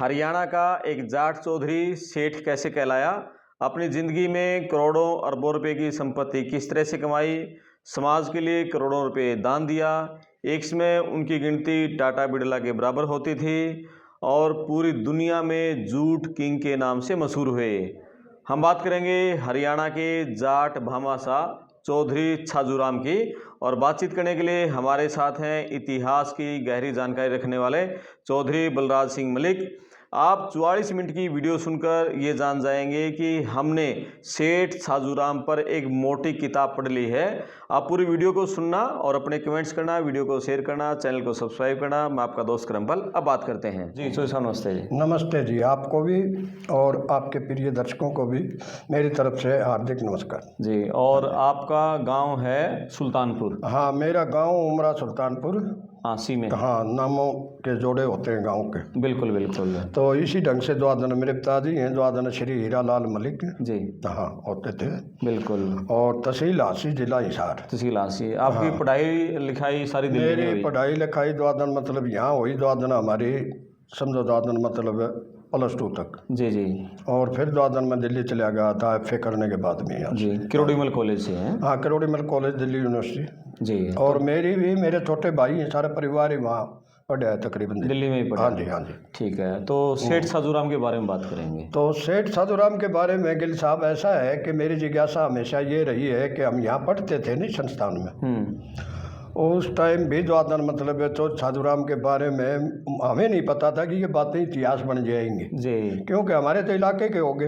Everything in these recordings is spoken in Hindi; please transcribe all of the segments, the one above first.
हरियाणा का एक जाट चौधरी सेठ कैसे कहलाया, अपनी ज़िंदगी में करोड़ों अरबों रुपए की संपत्ति किस तरह से कमाई, समाज के लिए करोड़ों रुपए दान दिया। एक समय उनकी गिनती टाटा बिरला के बराबर होती थी और पूरी दुनिया में जूट किंग के नाम से मशहूर हुए। हम बात करेंगे हरियाणा के जाट भामाशाह चौधरी छाजूराम की, और बातचीत करने के लिए हमारे साथ हैं इतिहास की गहरी जानकारी रखने वाले चौधरी बलराज सिंह मलिक। आप 44 मिनट की वीडियो सुनकर ये जान जाएंगे कि हमने सेठ छाजूराम पर एक मोटी किताब पढ़ ली है। आप पूरी वीडियो को सुनना और अपने कमेंट्स करना, वीडियो को शेयर करना, चैनल को सब्सक्राइब करना। मैं आपका दोस्त करमपल। अब बात करते हैं जी। चौधरी साहब नमस्ते जी। नमस्ते जी, आपको भी और आपके प्रिय दर्शकों को भी मेरी तरफ से हार्दिक नमस्कार जी। और आपका गांव है सुल्तानपुर? हाँ, मेरा गांव उमरा सुल्तानपुर सी में। हाँ, नामों के जोड़े होते हैं गांव के। बिल्कुल बिल्कुल। तो इसी ढंग से द्वादन मेरे पिताजी हैं, द्वादन श्री हीरालाल मलिक जी। हाँ होते थे। बिल्कुल। और तहसील हांसी, जिला हिसार। तहसील हांसी। आपकी पढ़ाई लिखाई सारी दिल्ली में मेरी हुई? पढ़ाई लिखाई द्वादन मतलब यहाँ हुई। द्वादन हमारी समझो द्वादन मतलब +2 तक। जी जी। और फिर द्वादन में दिल्ली चला गया था FA करने के बाद में यहाँ जी। किरोड़ीमल कॉलेज से हैं? हाँ, किरोड़ीमल कॉलेज, दिल्ली यूनिवर्सिटी जी। और मेरी भी, मेरे छोटे भाई हैं, सारा परिवार ही वहाँ पढ़ा है तकरीबन दिल्ली में ही पढ़ा? हाँ जी, हाँ जी। ठीक है, तो सेठ छाजूराम के बारे में बात करेंगे। तो सेठ छाजूराम के बारे में गिल साहब ऐसा है कि मेरी जिज्ञासा हमेशा ये रही है कि हम यहाँ पढ़ते थे नहीं संस्थान में। उस टाइम भी द्वादन मतलब तो छाजूराम के बारे में हमें नहीं पता था कि ये बातें इतिहास बन जाएंगी जी, क्योंकि हमारे तो इलाके के हो गए,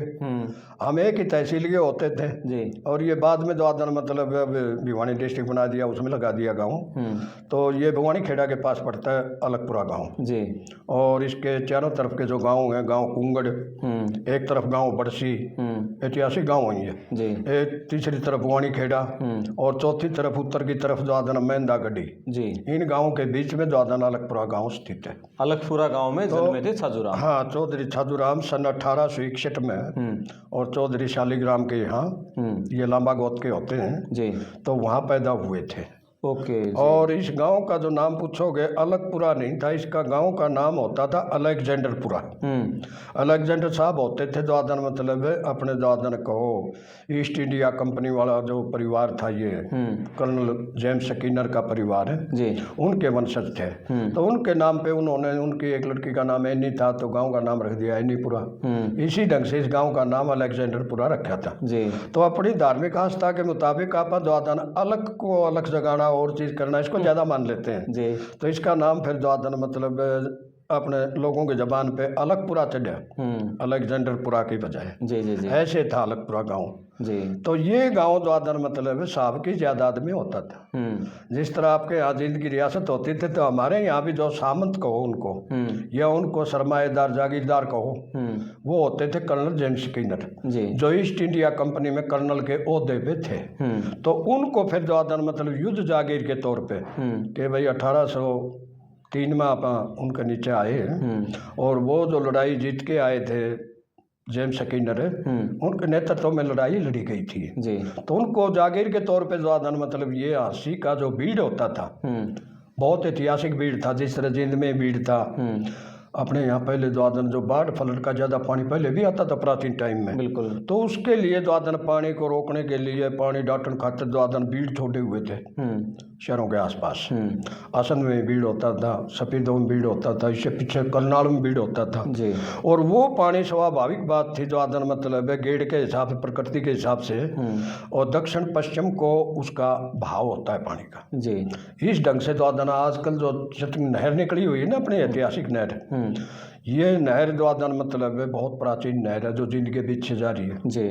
हम एक ही तहसील के होते थे जी। और ये बाद में द्वादन मतलब भिवानी डिस्ट्रिक्ट बना दिया, उसमें लगा दिया गांव। तो ये भिवानी खेड़ा के पास पड़ता है अलगपुरा गांव जी। और इसके चारों तरफ के जो गांव हैं, गांव कुंगड़, एक तरफ गांव बड़सी, ऐतिहासिक गांव है ये जी। एक तीसरी तरफ भिवानी खेड़ा और चौथी तरफ उत्तर की तरफ द्वादन मेंदा गढ़ी जी। इन गांवों के बीच में द्वादन अलगपुरा गांव स्थित है। अलगपुरा गांव में जन्मे थे छाजूराम? हाँ, चौधरी छाजूराम सन 1861 में और चौधरी शालिग्राम के यहाँ, ये लांबा गोत के होते हैं जी, तो वहाँ पैदा हुए थे। ओके जी। और इस गांव का जो नाम पूछोगे, अलगपुरा नहीं था, इसका गांव का नाम होता था अलेक्जेंडरपुरा। अलेक्जेंडर साहब होते थे द्वादन मतलब अपने द्वादन कहो ईस्ट इंडिया कंपनी वाला जो परिवार था, ये कर्नल जेम्स स्कीनर का परिवार है जी, उनके वंशज थे। तो उनके नाम पे उन्होंने, उनकी एक लड़की का नाम एनी था तो गाँव का नाम रख दिया एनीपुरा। इसी ढंग से इस गाँव का नाम अलेक्जेंडरपुरा रखा था जी। तो अपनी धार्मिक आस्था के मुताबिक आप द्वादन अलग को अलग जगाना और चीज करना, इसको ज्यादा मान लेते हैं जी। तो इसका नाम फिर द्वादन मतलब अपने लोगों के जबान पे अलगपुरा चढ़ा, अलेक्जेंडरपुरा की बजाय जी जी जी। ऐसे था अलगपुरा गांव जी। तो ये गांव द्वादन मतलब साहब की जायदाद में होता था। जिस तरह आपके यहाँ जींद की रियासत होती थी, तो हमारे यहाँ भी जो सामंत कहो उनको या उनको सरमाएदार जागीरदार कहो, वो होते थे कर्नल जेम्स स्कीनर जी, जो ईस्ट इंडिया कंपनी में कर्नल के ओहदे पे थे। तो उनको फिर द्वादन मतलब युद्ध जागीर के तौर पे कि भाई 1803 में आप उनके नीचे आए और वो जो लड़ाई जीत के आए थे जेम्स स्कीनर, उनके नेतृत्व में लड़ाई लड़ी गई थी जी। तो उनको जागीर के तौर पे द्वादन मतलब ये हांसी का जो बीड़ होता था, बहुत ऐतिहासिक बीड़ था। जिस तरह जींद में बीड़ था, अपने यहाँ पहले द्वादन जो बाढ़ फ्लड का ज़्यादा पानी पहले भी आता था प्राचीन टाइम में, बिल्कुल। तो उसके लिए द्वादन पानी को रोकने के लिए, पानी डाटन खातिर द्वादन बीड़ छोड़े हुए थे शहरों के आसपास। आसन में भीड़ होता था, सफेदों में भीड़ होता था, इससे पीछे करनाल में भीड़ होता था जी। और वो पानी स्वाभाविक बात थी द्वादन मतलब गेड़ के हिसाब से, प्रकृति के हिसाब से, और दक्षिण पश्चिम को उसका भाव होता है पानी का जी। इस ढंग से द्वादन आजकल जो नहर निकली हुई है ना, अपनी ऐतिहासिक नहर, ये नहर द्वादन मतलब बहुत प्राचीन नहर है जो जींद के बीच से जा रही है जी।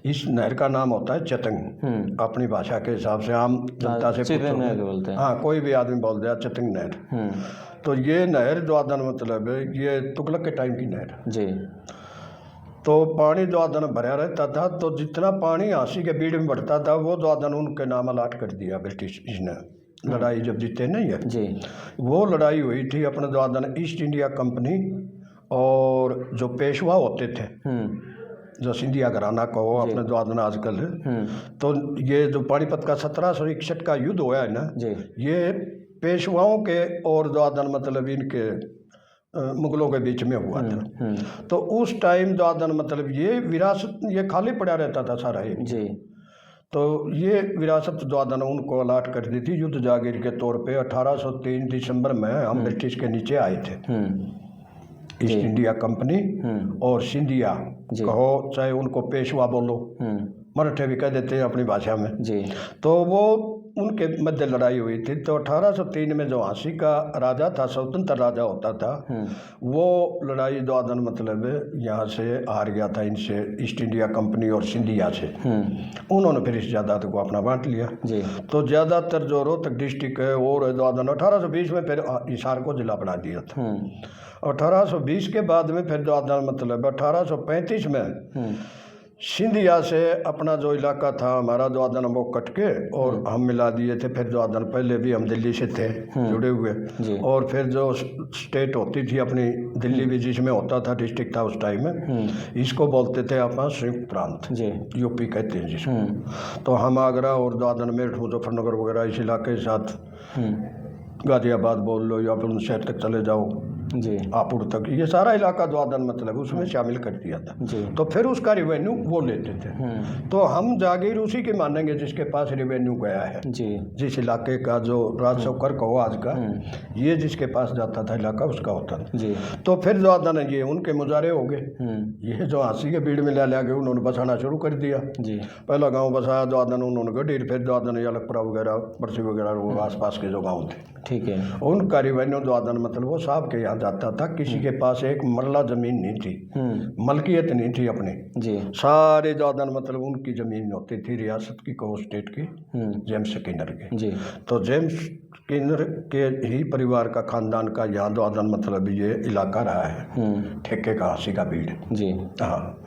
इस नहर का नाम होता है चतंग, अपनी भाषा के हिसाब से आम जनता से बोलते हैं। हाँ, कोई भी आदमी बोल दिया चतंग नहर। तो ये नहर द्वादन मतलब ये तुगलक के टाइम की नहर जी। तो पानी द्वादन भरा रहता था, तो जितना पानी हांसी के बीड़ में बढ़ता था वो द्वादन उनके नाम अलाट कर दिया ब्रिटिश इसने। लड़ाई जब जीते नहीं है जी, वो लड़ाई हुई थी अपने द्वादन ईस्ट इंडिया कंपनी और जो पेशवा होते थे, जो सिंधिया घराना कहो अपने द्वादन आजकल, तो ये जो पानीपत का 1761 का युद्ध हुआ है ना जी, ये पेशवाओं के और द्वादन मतलब इनके मुगलों के बीच में हुआ था। तो उस टाइम दादन मतलब ये विरासत ये खाली पड़ा रहता था सारा ये जी। तो ये विरासत दादन उनको अलाट कर दी थी युद्ध जागीर के तौर पे। 1803 दिसंबर में हम ब्रिटिश के नीचे आए थे, ईस्ट इंडिया कंपनी और सिंधिया कहो, चाहे उनको पेशवा बोलो, मराठे भी कह देते हैं अपनी भाषा में जी। तो वो उनके मध्य लड़ाई हुई थी। तो 1803 में जो झांसी का राजा था, स्वतंत्र राजा होता था, वो लड़ाई दादन मतलब यहाँ से हार गया था इनसे, ईस्ट इंडिया कंपनी और सिंधिया से। उन्होंने फिर इस जायदाद को अपना बांट लिया जी। तो ज़्यादातर जो रोहतक डिस्ट्रिक्ट है और दादन 1820 में फिर हिसार को जिला बना दिया था। 1820 के बाद में फिर दादन मतलब 1835 में सिंधिया से अपना जो इलाका था हमारा दादन वो कट के और हम मिला दिए थे। फिर दादन पहले भी हम दिल्ली से थे जुड़े हुए, और फिर जो स्टेट होती थी अपनी दिल्ली भी जिसमें होता था, डिस्ट्रिक्ट था उस टाइम में, इसको बोलते थे अपना संयुक्त प्रांत, यूपी कहते हैं जिसको। तो हम आगरा और दादन मेरठ मुजफ्फरनगर वगैरह इस इलाके के साथ, गाजियाबाद बोल लो या फिर शहर तक चले जाओ जी, आपुर तक, ये सारा इलाका दादन मतलब उसमें शामिल कर दिया था जी। तो फिर उसका रिवेन्यू वो लेते थे। तो हम जागीर उसी के मानेंगे जिसके पास रिवेन्यू गया है जी। जिस इलाके का जो राजस्व कर कहो आज का, ये जिसके पास जाता था इलाका उसका होता था जी। तो फिर दादन ये उनके मुजारे हो गए। ये जो झांसी के भीड़ में ले गए उन्होंने बसाना शुरू कर दिया जी। पहला गाँव बसाया दादन उन्होंने गढ़ीर, फिर दादन अलगपुरा वगैरह, बरसी वगैरह, वो आसपास के जो गाँव थे, ठीक है, उनका रिवेन्यू दादन मतलब वो साहब के यहाँ जाता था। किसी के पास एक मरला जमीन नहीं थी, मलकियत नहीं थी अपनी जी। सारे दादन मतलब उनकी जमीन होती थी, रियासत की को स्टेट की, जेम्स स्किनर के जी। तो जेम्स स्किनर के ही परिवार का, खानदान का यहाँ दादन मतलब ये इलाका रहा है, ठेके का, हांसी का भीड़ जी। हाँ,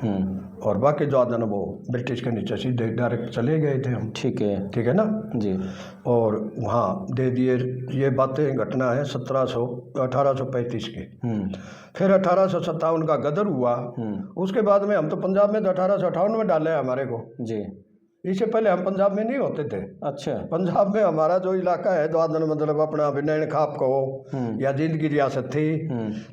और बाकी दादन वो ब्रिटिश के नीचे सीधे डायरेक्ट चले गए थे हम, ठीक है ना जी। और वहाँ दे दिए। ये बातें घटना है 1835 की। फिर 1857 का गदर हुआ। उसके बाद में हम तो पंजाब में 1858 में डाले हमारे को जी। इससे पहले हम पंजाब में नहीं होते थे। अच्छा। पंजाब में हमारा जो इलाका है दादन मतलब अपना विनयन खाप कहो या जींद की रियासत थी।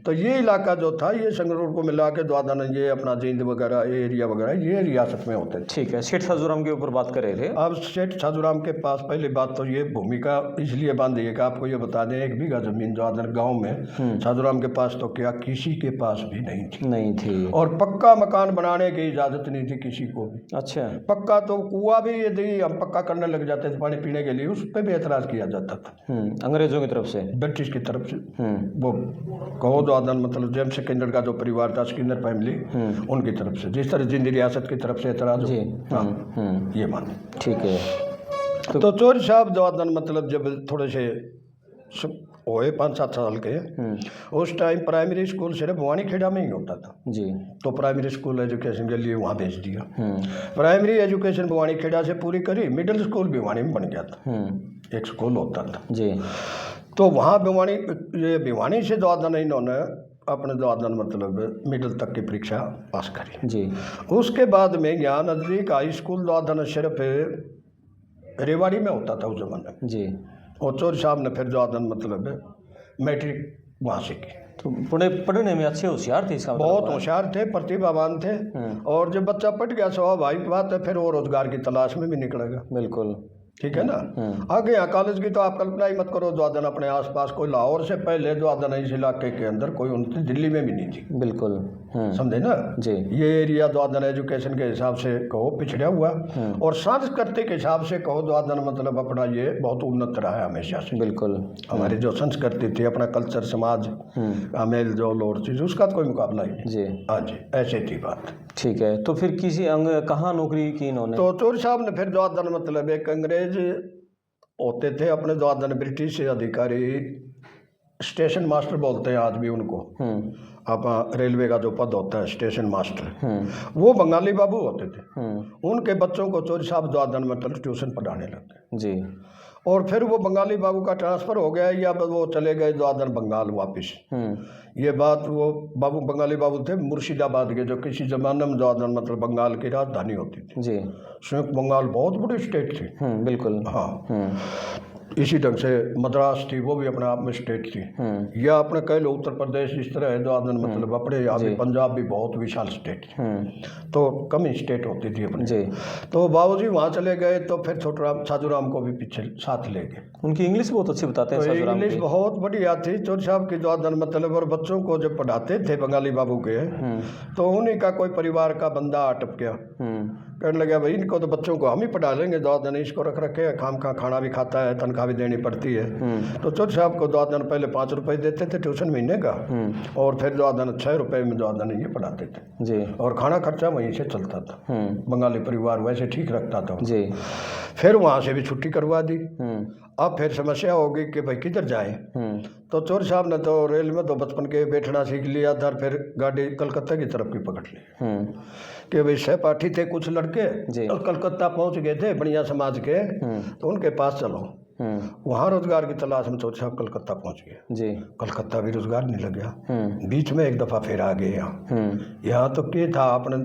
तो ये इलाका जो था ये संगरूर को मिला के दादन, ये अपना जींद वगैरह एरिया वगैरह ये रियासत में होते थे। ठीक है। सेठ साजूराम के ऊपर बात कर रहे थे। अब सेठ साजूराम के पास पहली बात तो ये भूमिका इसलिए बांधी है कि आपको ये बता दें, 1 बीघा जमीन दादन गाँव में साजूराम के पास तो क्या किसी के पास भी नहीं थी। और पक्का मकान बनाने की इजाजत नहीं थी किसी को भी। अच्छा। पक्का तो कुआं भी यदि हम पक्का करने लग जाते थे पानी पीने के लिए, उस पर भी एतराज किया जाता था अंग्रेजों की तरफ से, ब्रिटिश की तरफ से। वो कहो दादन मतलब जेम्स स्किनर का जो परिवार था, स्किनर फैमिली, उनकी तरफ से, जिस तरह जिंद रियासत की तरफ से एतराज हो, ये माने। ठीक है। तो चौधरी साहब दादन मतलब जब थोड़े से हुए 5-7 साल के, उस टाइम प्राइमरी स्कूल सिर्फ भवानी खेड़ा में ही होता था जी। तो प्राइमरी स्कूल एजुकेशन के लिए वहाँ भेज दिया। प्राइमरी एजुकेशन भवानी खेड़ा से पूरी करी, मिडिल स्कूल भिवानी में बन गया था, एक स्कूल होता था जी। तो वहाँ भिवानी से दादन इन्होंने अपने दादन मतलब मिडिल तक की परीक्षा पास करी जी। उसके बाद में यहाँ नजदीक हाई स्कूल दादन सिर्फ रेवाड़ी में होता था उस जमाने में जी। और चौधरी साहब ने फिर दादन मतलब मैट्रिक वहाँ से की। तो पढ़ने में अच्छे होशियार थे, इसका बहुत होशियार थे, प्रतिभावान थे। और जब बच्चा पढ़ गया स्वाभाविक बात है फिर वो रोजगार की तलाश में भी निकलेगा। बिल्कुल ठीक है ना। आगे यहाँ कॉलेज की तो आप कल्पना ही मत करो, दादन अपने आसपास कोई लाहौर से पहले दादन इस इलाके के अंदर कोई उनकी दिल्ली में भी नहीं थी। बिल्कुल समझे ना जी। ये एरिया दादन एजुकेशन के हिसाब से कहो पिछड़ा हुआ, और सांस्कृतिक हिसाब से कहो दादन मतलब अपना ये बहुत उन्नत रहा है हमेशा से। बिल्कुल हमारी जो संस्कृति थी, अपना कल्चर, समाज, मेल जोल और चीज़, उसका कोई मुकाबला ही नहीं जी। हाँ जी, ऐसे थी बात। ठीक है। तो फिर किसी कहाँ नौकरी की इन्होंने? तो चौधरी साहब ने फिर दादन मतलब एक अंग्रेज होते थे अपने दादन, ब्रिटिश से अधिकारी, स्टेशन मास्टर बोलते हैं आज भी उनको। आप रेलवे का जो पद होता है स्टेशन मास्टर, वो बंगाली बाबू होते थे। उनके बच्चों को चौधरी साहब दादन मतलब ट्यूशन पढ़ाने लगे जी। और फिर वो बंगाली बाबू का ट्रांसफ़र हो गया या वो चले गए दादन बंगाल वापस। ये बात वो बाबू बंगाली बाबू थे मुर्शिदाबाद के, जो किसी ज़माने में दादन मतलब बंगाल की राजधानी होती थी जी। संयुक्त बंगाल बहुत बड़ी स्टेट थी। बिल्कुल हाँ। इसी ढंग से मद्रास थी, वो भी अपने आप में स्टेट थी। या अपने कह लो उत्तर प्रदेश इस तरह है, जो मतलब अपने यहाँ भी पंजाब भी बहुत विशाल स्टेट थी, तो कम ही स्टेट होती थी अपने। तो बाबूजी वहाँ चले गए, तो फिर साजूराम को भी पीछे साथ ले गए। उनकी इंग्लिश बहुत अच्छी बताते हैं, तो इंग्लिश बहुत बढ़िया थी चौधरी साहब की, जो मतलब। और बच्चों को जब पढ़ाते थे बंगाली बाबू के, तो उन्हीं का कोई परिवार का बंदा अटप गया, कहने लगा भाई इनको तो बच्चों को हम ही पढ़ा लेंगे, 2 दिन इसको रख रखे, खाम खा खाना भी खाता है, तनख्वाह भी देनी पड़ती है। तो चौधरी साहब को 2 दिन पहले 5 रुपए देते थे ट्यूशन महीने का, और फिर 2 दिन 6 रुपए में 2 दिन ये पढ़ाते थे जी। और खाना खर्चा वहीं से चलता था, बंगाली परिवार वैसे ठीक रखता था जी। फिर वहाँ से भी छुट्टी करवा दी। अब फिर समस्या होगी कि भाई किधर जाएं, तो चौधरी साहब ने तो रेल में तो बचपन के बैठना सीख लिया था, फिर गाड़ी कलकत्ता की तरफ की पकड़ ली कि भाई सहपाठी थे कुछ लड़के, तो कलकत्ता पहुंच गए थे बढ़िया समाज के, तो उनके पास चलो। वहाँ रोजगार की तलाश में चौधरी साहब कलकत्ता पहुंच गए जी। कलकत्ता भी रोजगार नहीं लग गया। बीच में एक दफ़ा फिर आ गए यहाँ तो क्या था, अपने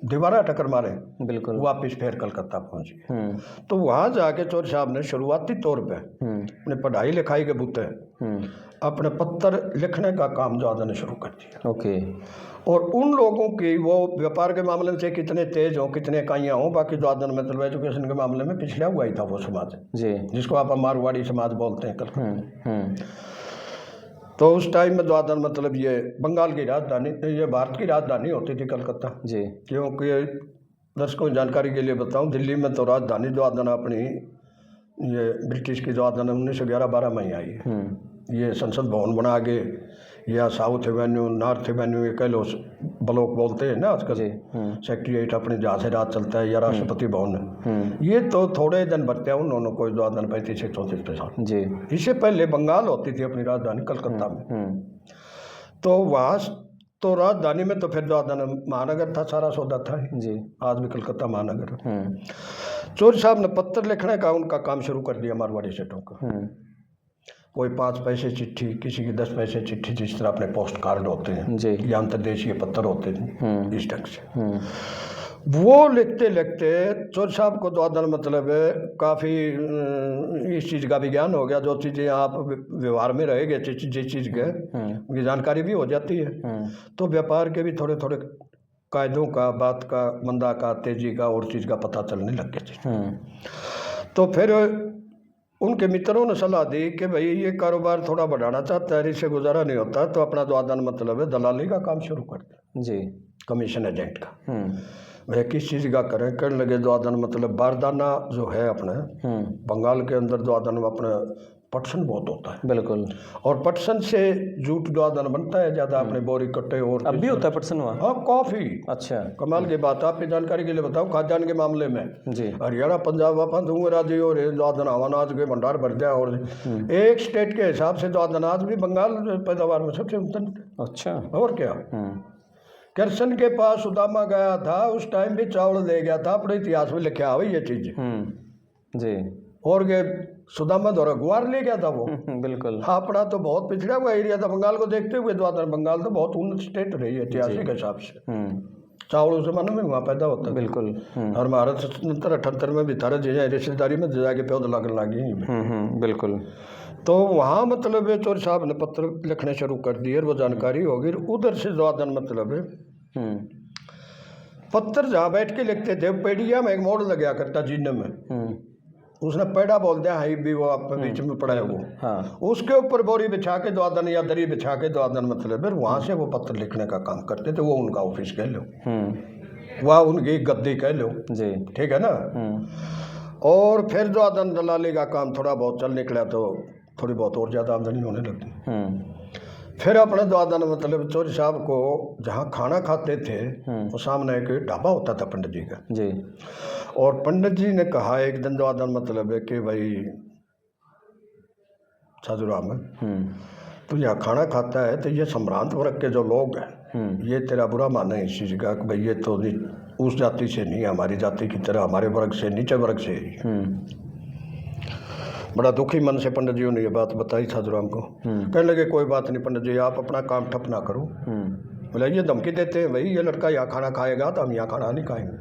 दीवारा टक्कर मारे, बिल्कुल वापिस फिर कलकत्ता पहुंच गए। तो वहाँ जाके चौधरी साहब ने शुरुआती तौर पे अपने पढ़ाई लिखाई के बूते अपने पत्र लिखने का काम जो ने शुरू कर दिया। ओके। और उन लोगों की वो व्यापार के मामले से कितने तेज हों, कितने इकाइयाँ हों, बाकी जो मतलब एजुकेशन के मामले में पिछड़ा हुआ ही था वो समाज जी, जिसको आप मारवाड़ी समाज बोलते हैं कलकत्ता। तो उस टाइम में जो मतलब ये बंगाल की राजधानी, ये भारत की राजधानी होती थी कलकत्ता जी। क्योंकि दर्शकों जानकारी के लिए बताऊं, दिल्ली में तो राजधानी जो अपनी ये ब्रिटिश की जो 1911-12 में आई है। ये संसद भवन बना के, या साउथ एवेन्यू, नॉर्थ एवेन्यू, ये कह लो ब्लॉक बोलते हैं ना आजकल, सेक्रेटरीट अपने जहाँ से राज चलता है, या राष्ट्रपति भवन, ये तो थोड़े दिन बरते हैं उन्होंने कोई 35-34 साल जी। इससे पहले बंगाल होती थी अपनी राजधानी कलकत्ता में। तो वहाँ तो राजधानी में तो फिर जो महानगर था, सारा सौदा था जी। आज भी कलकत्ता महानगर। चौधरी साहब ने पत्र लिखने का उनका काम शुरू कर दिया मारवाड़ी सेठों का। कोई 5 पैसे चिट्ठी, किसी की 10 पैसे चिट्ठी, जिस तरह अपने पोस्ट कार्ड होते हैं या अंतर्देशीय पत्र होते हैं, इस ढंग से वो लिखते लिखते चौधरी साहब को तो मतलब काफ़ी इस चीज़ का भी ज्ञान हो गया। जो चीज़ें आप व्यवहार में रहेंगे, जिस चीज़ के उनकी जानकारी भी हो जाती है, तो व्यापार के भी थोड़े थोड़े कायदों का, बात का, मंदा का, तेजी का और चीज़ का पता चलने लग गया। तो फिर उनके मित्रों ने सलाह दी कि भाई ये कारोबार थोड़ा बढ़ाना चाहता है, इससे गुजारा नहीं होता, तो अपना जो मतलब है दलाली का काम शुरू कर दे जी, कमीशन एजेंट का। वह किस चीज़ का करें, करने लगे जो मतलब बारदाना जो है अपने बंगाल के अंदर जो अपने पटसन बहुत होता है, बिल्कुल। और पटसन से जूट जो बनता है ज़्यादा, अपने बोरी कट्टे और अब भी होता है पटसन वहाँ। हाँ, काफ़ी अच्छा कमाल की बात। आपकी जानकारी के लिए बताऊँ, खाद्यान्न के मामले में जी हरियाणा, पंजाब, राज्य और अनाज के भंडार भर दिया, और एक स्टेट के हिसाब से जो अनाज भी बंगाल पैदावार में सबसे उत्तम। अच्छा, और क्या। कृष्ण के पास सुदामा गया था, उस टाइम भी चावल ले गया था, अपने इतिहास में लिखा हुआ ये चीज जी। और ये सुदामा द्वारा गुआर ले गया था वो, बिल्कुल। हाँ, अपना तो बहुत पिछड़ा हुआ एरिया था बंगाल को देखते हुए, बंगाल तो बहुत उन्नत स्टेट रही है ऐतिहासिक हिसाब से। चावल उस जमाने में वहाँ पैदा होता है, बिल्कुल। और भारत 77-78 में भी था, रिश्तेदारी में जाके पौध लगने लगी, बिल्कुल। तो वहाँ मतलब चौधरी साहब ने पत्र लिखने शुरू कर दिए, वो जानकारी होगी। उधर से ज्यादा मतलब पत्र जहाँ बैठ के लिखते थे, पेड़िया में एक मोड़ लगा करता जीने में, उसने पेड़ा बोल दिया, हाई भी वो आप बीच में पड़ा है वो, हाँ। उसके ऊपर बोरी बिछा के द्वादन या दरी बिछा के द्वादन मतलब फिर वहाँ से वो पत्र लिखने का काम करते थे। वो उनका ऑफिस कह लो, वह उनकी गद्दी कह लो जी, ठीक है ना। और फिर द्वादन दलाली का काम थोड़ा बहुत चल निकला, तो थोड़ी बहुत और ज़्यादा आमदनी होने लगी। फिर अपने द्वादन मतलब चौधरी साहब को जहाँ खाना खाते थे, वो सामने एक ढाबा होता था पंडित जी का जी। और पंडित जी ने कहा एक दिन द्वादन मतलब है कि भाई साधुराम, तो यहाँ खाना खाता है तो ये सम्भ्रांत वर्ग के जो लोग हैं, ये तेरा बुरा माने इस चीज़ का कि भाई ये तो उस जाति से नहीं, हमारी जाति की तरह, हमारे वर्ग से, नीचे वर्ग से। बड़ा दुखी मन से पंडित जी ने ये बात बताई साधुराम को। कहने लगे कोई बात नहीं पंडित जी, आप अपना काम ठप ना करो। बोले ये धमकी देते हैं भाई, ये लड़का यहाँ खाना खाएगा तो हम यहाँ खाना नहीं खाएंगे।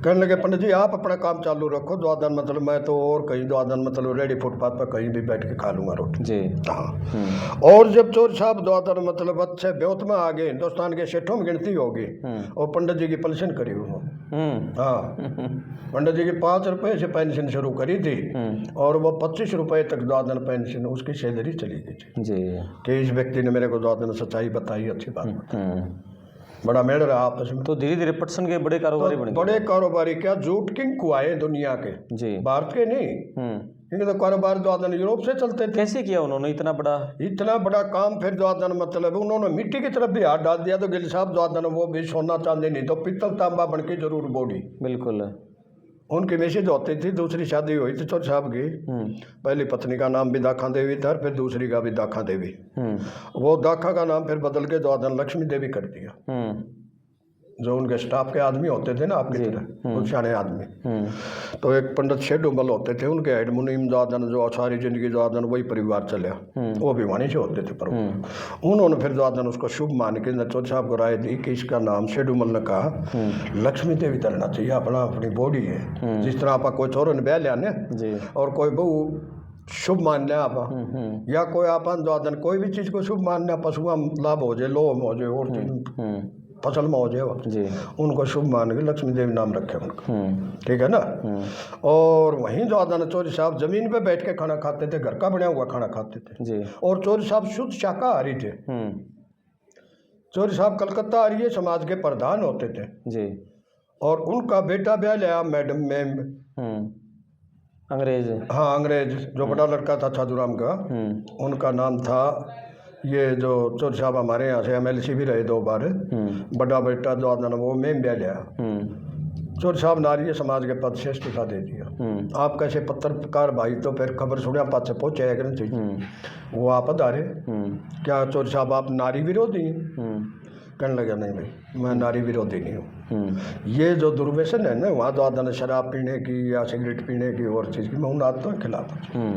कहने लगे पंडित जी आप अपना काम चालू रखो, द्वादन मतलब मैं तो और कहीं द्वादन मतलब रेडी फुटपाथ पर कहीं भी बैठ के खा लूंगा रोटी जी। हाँ। और जब चोर साहब द्वादन मतलब अच्छे ब्योत में आ गए, हिंदुस्तान के सेठों में गिनती होगी और पंडित जी की पेंशन करी उन्होंने। हाँ, पंडित जी की 5 रुपए से पेंशन शुरू करी थी और वो 25 रुपए तक द्वादन पेंशन उसकी सैलरी चली गई थी जी। कि इस व्यक्ति ने मेरे को द्वादन सच्चाई बताई, अच्छी बात बताई, बड़ा मेल रहा आपस में। तो धीरे धीरे पटसन के बड़े कारोबारी बने। बड़े कारोबारी क्या जूट किंग कुआए दुनिया के जी, भारत के नहीं। इनके तो कारोबार द्वादन यूरोप से चलते थे। कैसे किया उन्होंने इतना बड़ा काम? फिर द्वादन मतलब उन्होंने मिट्टी की तरफ भी हाथ डाल दिया तो गिल साहब द्वादन वो भी सोना चांदी नहीं तो पित्तल तांबा बन के जरूर बॉडी। बिल्कुल। उनकी मैसेज होती थी, दूसरी शादी हुई थी चोर साहब की, पहली पत्नी का नाम भी दाखा देवी था, फिर दूसरी का भी दाखा देवी। वो दाखा का नाम फिर बदल के द्वादन लक्ष्मी देवी कर दिया। जो उनके स्टाफ के आदमी होते थे ना आपकी तरह गुलशाने आदमी, तो एक पंडित शेडुमल होते थे, उनके हेड मुनीम द्वादन जो सारी जिंदगी द्वादन वही परिवार चले, वो भी वहीं से होते थे। पर उन्होंने फिर द्वादन उसको शुभ मान के चोर साहब को राय दी कि इसका नाम शेडुमल ने कहा लक्ष्मी देवी तरना चाहिए, अपना अपनी बॉडी है। जिस तरह आप कोई छोरो ने ब्याह लिया ने और कोई बहू शुभ मान लिया आप, या कोई आप द्वादन कोई भी चीज को शुभ मान लिया, पशुआ लाभ हो जाए, लोह हो जाए और चीज फसल में हो जाए, उनको शुभ मान के लक्ष्मी देवी नाम रखे उनका। ठीक है ना। और वहीं द्वादन चौधरी साहब जमीन पे बैठ के खाना खाते थे, घर का बना हुआ खाना खाते थे जी। और चौधरी साहब शुद्ध शाकाहारी थे। चौधरी साहब कलकत्ता आर्य समाज के प्रधान होते थे जी। और उनका बेटा ब्याह लिया मैडम में अंग्रेज, हाँ अंग्रेज, जो बड़ा लड़का था छादूराम का, उनका नाम था ये जो चोर साहब हमारे यहाँ से MLC भी रहे 2 बार, बड़ा बेटा द्वादन वो में ब्याह लिया। चोर साहब नारी समाज के पद से इस्तीफा दे दिया। आप कैसे पत्रकार भाई तो फिर खबर सुनिया पास से पहुँचे वो आप अधारे क्या चोर साहब आप नारी विरोधी हैं? कहने लगा नहीं भाई मैं नारी विरोधी नहीं हूँ। ये जो दुर्व्यसन है ना वहाँ द्वादन शराब पीने की या सिगरेट पीने की और चीज़ की मैं उन आदतों के खिलाफ हूँ,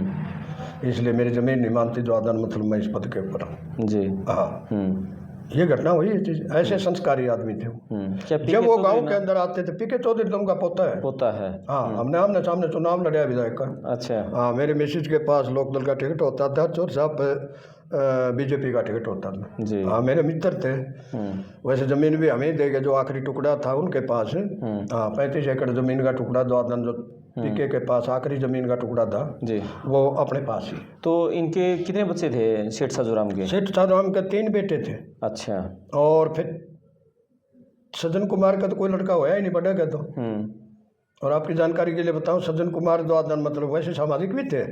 इसलिए मेरी जमीन नहीं मानती द्वादन मतलब मैं इस पद के ऊपर हूँ जी। हाँ, ये घटना हुई है चीज। ऐसे संस्कारी आदमी थे। जब वो गांव के अंदर आते थे, पीके चौधरी तुम का पोता है। हाँ, हमने आमने सामने चुनाव लड़ाया विधायक का। अच्छा। हाँ, मेरे मिसेज के पास लोकदल का टिकट होता था, चोर साहब BJP का टिकट होता था जी। हाँ, मेरे मित्र थे। वैसे जमीन भी हमें देंगे, जो आखिरी टुकड़ा था उनके पास। हाँ, 35 एकड़ जमीन का टुकड़ा द्वादन जो पीके के पास आखिरी जमीन का टुकड़ा था जी, वो अपने पास ही। तो इनके कितने बच्चे थे सेठ साजूराम के? सेठ साजूराम के 3 बेटे थे। अच्छा। और फिर सज्जन कुमार का तो कोई लड़का होया ही नहीं, बड़ा का तो। और आपकी जानकारी के लिए बताऊं, सज्जन कुमार द्वादन मतलब वैसे सामाजिक भी थे।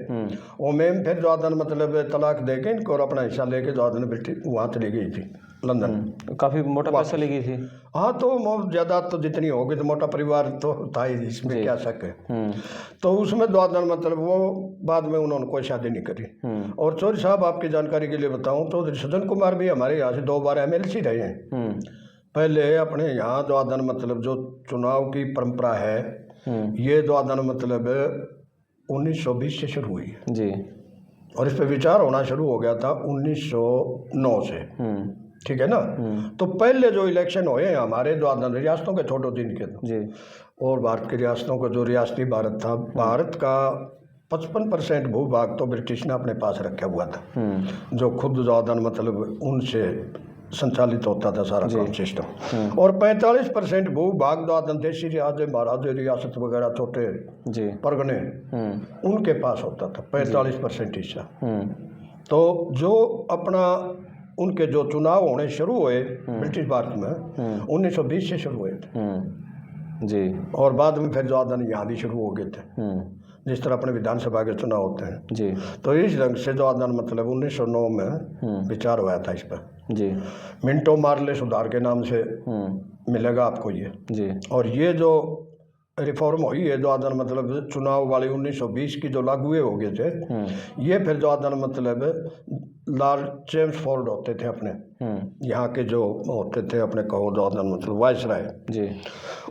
वो मैम फिर द्वादन मतलब तलाक दे के इनको और अपना हिस्सा लेके द्वादन बेटी वहाँ चली गई थी लंदन। काफ़ी मोटा पैसा ले गई थी। हाँ, तो ज़्यादा तो जितनी होगी तो मोटा परिवार तो था ही, इसमें क्या शक है। तो उसमें द्वादन मतलब वो बाद में उन्होंने कोई शादी नहीं करी। और चौधरी साहब आपकी जानकारी के लिए बताऊँ, चौधरी सज्जन कुमार भी हमारे यहाँ से 2 बार MLC रहे हैं। पहले अपने यहाँ द्वादन मतलब जो चुनाव की परंपरा है, ये द्वादन मतलब 1920 से शुरू हुई है जी। और इस पर विचार होना शुरू हो गया था 1909 से। ठीक है ना। तो पहले जो इलेक्शन हुए हैं हमारे द्वादन रियासतों के छोटो दिन के जी, और भारत की रियासतों का जो रियासती भारत था, भारत का 55% भूभाग तो ब्रिटिश ने अपने पास रखा हुआ था, जो खुद द्वादन मतलब उनसे संचालित होता था सारा काम सिस्टम। और 45% भूभाग द्वादन देशी रियासत महाराज रियासत वगैरह छोटे परगने उनके पास होता था, 45% हिस्सा। तो जो अपना उनके जो चुनाव होने शुरू हुए ब्रिटिश भारत में 1920 से शुरू हुए थे जी। और बाद में फिर द्वादन यहाँ भी शुरू हो गए थे, जिस तरह अपने विधानसभा के चुनाव होते हैं जी। तो इस ढंग से द्वादन मतलब 1909 में विचार हुआ था इस पर जी। मिंटो मार्ले सुधार के नाम से मिलेगा आपको ये जी। और ये जो रिफॉर्म हुई है द्वादन मतलब चुनाव वाली 1920 की जो लागू हो गए थे, ये फिर द्वादन मतलब लॉर्ड चेम्सफोर्ड होते थे अपने यहाँ के जो होते थे अपने कहो द्वादन मतलब वायसराय जी,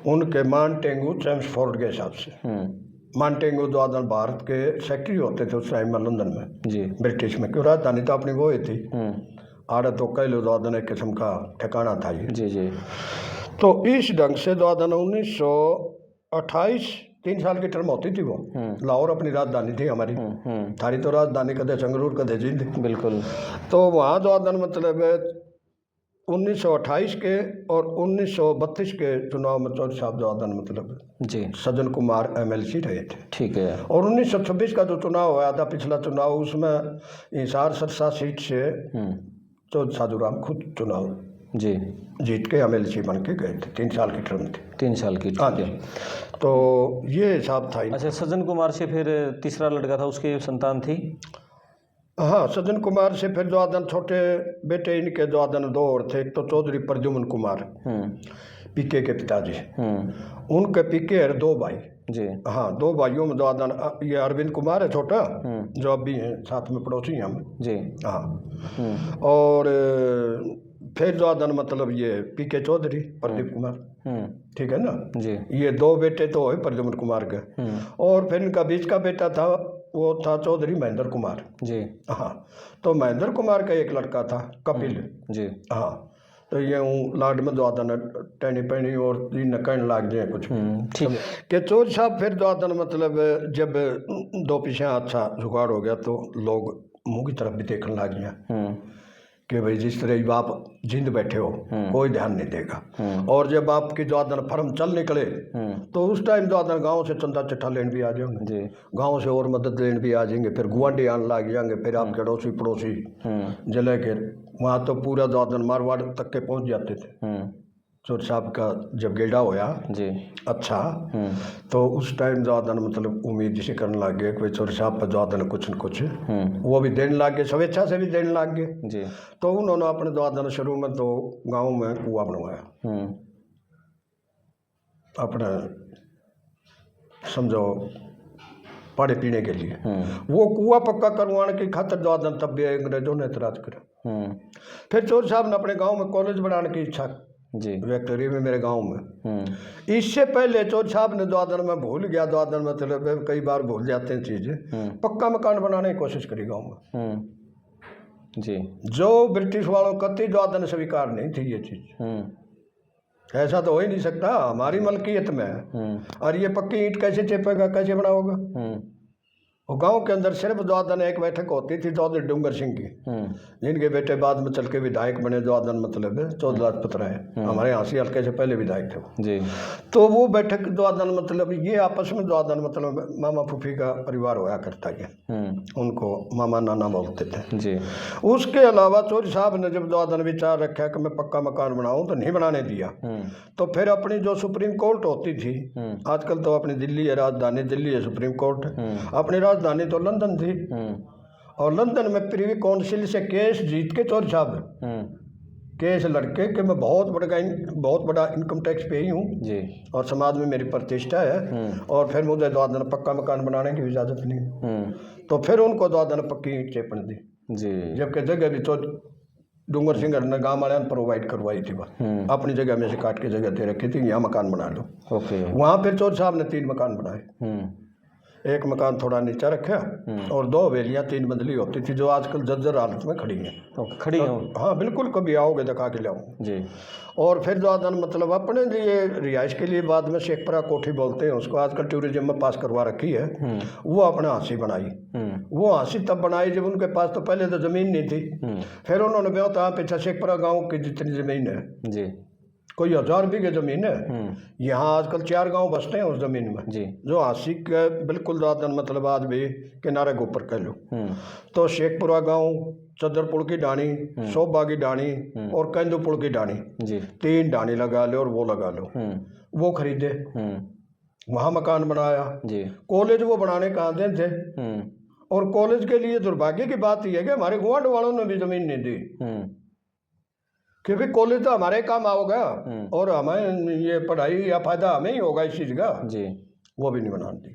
उनके माउंटेगू चेम्सफोर्ड के हिसाब से। माउंटेगू द्वादन भारत के सेक्रेटरी होते थे उस टाइम में लंदन में जी, ब्रिटिश में, क्यों राजधानी तो अपनी वो ही थी। आड़ा तो कह लो द्वादन एक किस्म का ठिकाना था ये जी जी। तो इस ढंग से द्वादन 1900 28 3 साल की टर्म होती थी वो। लाहौर अपनी राजधानी थी हमारी। थारी तो राजधानी कदे संगरूर कदे जींद। बिल्कुल। तो वहाँ जो आदन मतलब 1928 के और 1932 के चुनाव में चौधरी साहब जो आदन मतलब जी सज्जन कुमार MLC रहे थे। ठीक है। और 1926 का जो चुनाव हुआ था पिछला चुनाव, उसमें हिसार सरसा सीट से चौधरी साधुराम खुद चुनाव जी जीत के MLC बन के गए थे। 3 साल की टर्म थी। 3 साल की। हाँ जी। तो ये हिसाब था। अच्छा, सज्जन कुमार से फिर तीसरा लड़का था, उसकी संतान थी? हाँ, सज्जन कुमार से फिर जो आदन छोटे बेटे इनके जो आदन 2 और थे। एक तो चौधरी प्रद्युम्न कुमार पीके के पिताजी, उनके पीके है 2 भाई जी। हाँ, 2 भाइयों में जो आदन ये अरविंद कुमार है छोटा, जो अब भी हैं साथ में पड़ोसी हम जी। हाँ। और फिर जो आदन मतलब ये पीके चौधरी प्रदीप कुमार, ठीक है ना जी। ये 2 बेटे तो है प्रद्युम्न कुमार के। और फिर इनका बीच का बेटा था, वो था चौधरी महेंद्र कुमार जी। हाँ, तो महेंद्र कुमार का एक लड़का था कपिल जी। हाँ, तो ये लाड में जो आदन टहनी पहनी और दिन कहने लाग जाए कुछ ठीक है कि चौधरी साहब फिर जो आदन मतलब जब 2 पीछे अच्छा जुगाड़ हो गया तो लोग मुँह की तरफ भी देखने लग गया कि भाई जिस तरह बाप जिंद बैठे हो कोई ध्यान नहीं देगा। और जब आपकी जो आदन फर्म चल निकले तो उस टाइम जो आदन गाँव से चंदा चिट्ठा लेने भी आ जाएंगे, गाँव से और मदद लेने भी आ जाएंगे, फिर गुआंढी आने लग जाएंगे, फिर आपके अड़ोसी पड़ोसी जिले के वहाँ तो पूरा जो आदन मारवाड़ तक के पहुँच जाते थे। चौधरी साहब का जब गेड़ा होया जी अच्छा, तो उस टाइम जो आदन मतलब उम्मीद जिसे करने लग गए कोई चौधरी साहब पर जो आदन कुछ न कुछ वो भी देने लग गए, स्वेच्छा से भी देने लग गए जी। तो उन्होंने अपने जो आदन शुरू में तो गांव में कुआं बनवाया अपने समझो पानी पीने के लिए। वो कुआं पक्का करवाने की खातिर जो आदन तब भी अंग्रेजों ने एतराज करा। फिर चौधरी साहब ने अपने गाँव में कॉलेज बनाने की इच्छा जी फैक्ट्री में मेरे गांव में। इससे पहले चौधरी साहब ने जो आदन में भूल गया, जो आदन मतलब कई बार भूल जाते हैं चीजें, पक्का मकान बनाने की कोशिश करी गांव में जी। जो ब्रिटिश वालों कति जो आदन स्वीकार नहीं थी ये चीज। ऐसा तो हो ही नहीं सकता, हमारी मलकियत में है और ये पक्की ईंट कैसे चेपेगा, कैसे बनाओगा। और गांव के अंदर सिर्फ जो आदन एक बैठक होती थी चौधरी डूंगर सिंह की, जिनके बेटे बाद में चल के विधायक बने, जो आदन मतलब चौधरी लाजपत राय हमारे हाँसी हल्के से पहले विधायक थे जी। तो वो बैठक जो आदन मतलब ये आपस में जो आदन मतलब मामा फूफी का परिवार होया करता है, उनको मामा नाना बोलते थे जी। उसके अलावा चौधरी साहब ने जब जो आदन विचार रखा कि मैं पक्का मकान बनाऊं, तो नहीं बनाने दिया। तो फिर अपनी जो सुप्रीम कोर्ट होती थी, आजकल तो अपनी दिल्ली है राजधानी, दिल्ली है सुप्रीम कोर्ट, अपनी राजधानी तो लंदन थी। और लंदन में प्रिवी काउंसिल से केस जीत के चौधरी साहब केस लड़के कि मैं बहुत बड़ा इनकम टैक्स पेई हूँ और समाज में मेरी प्रतिष्ठा है और फिर मुझे दादन पक्का मकान बनाने की इजाज़त नहीं। तो फिर उनको दादन पक्की ईंट चेपन दी जी। जबकि जगह भी तो डूंगर सिंह ने गाँव वाले प्रोवाइड करवाई थी, बस अपनी जगह में से काट के जगह दे रखी थी, यहाँ मकान बना लो। वहाँ फिर चौधरी साहब ने 3 मकान बनाए। एक मकान थोड़ा नीचा रखा और 2 हवेलियाँ 3 मंजिली होती थी, जो आजकल जर्जर हालत में खड़ी हैं। तो खड़ी हैं? हाँ बिल्कुल, कभी आओगे दिखा के लाओ जी। और फिर जो आदन मतलब अपने लिए रिहाइश के लिए बाद में शेखपुरा कोठी बोलते हैं उसको, आजकल टूरिज्म में पास करवा रखी है, वो अपने हाँसी बनाई। वो हाँसी तब बनाई जब उनके पास तो पहले तो ज़मीन नहीं थी। फिर उन्होंने बेहता पीछा शेखपुरा गाँव की जितनी ज़मीन है जी, कोई 1000 बीघे जमीन है, यहाँ आजकल 4 गांव बसते हैं उस जमीन में जी। जो हाँसी के बिल्कुल दादन मतलब आज भी किनारे के ऊपर कह लो। तो शेखपुरा गांव, चदरपुर की डाणी, सोबा की डाणी और केंदुपुर की डाणी जी, 3 डाणी लगा लो और वो लगा लो। वो खरीदे, वहाँ मकान बनाया जी। कॉलेज वो बनाने कहाँ दे थे, और कॉलेज के लिए दुर्भाग्य की बात यह है कि हमारे गुआंढ वालों ने भी जमीन नहीं दी, क्योंकि कॉलेज तो हमारे काम आओगा और हमें ये पढ़ाई या फायदा हमें ही होगा इस चीज़ का जी। वो भी नहीं बना दी।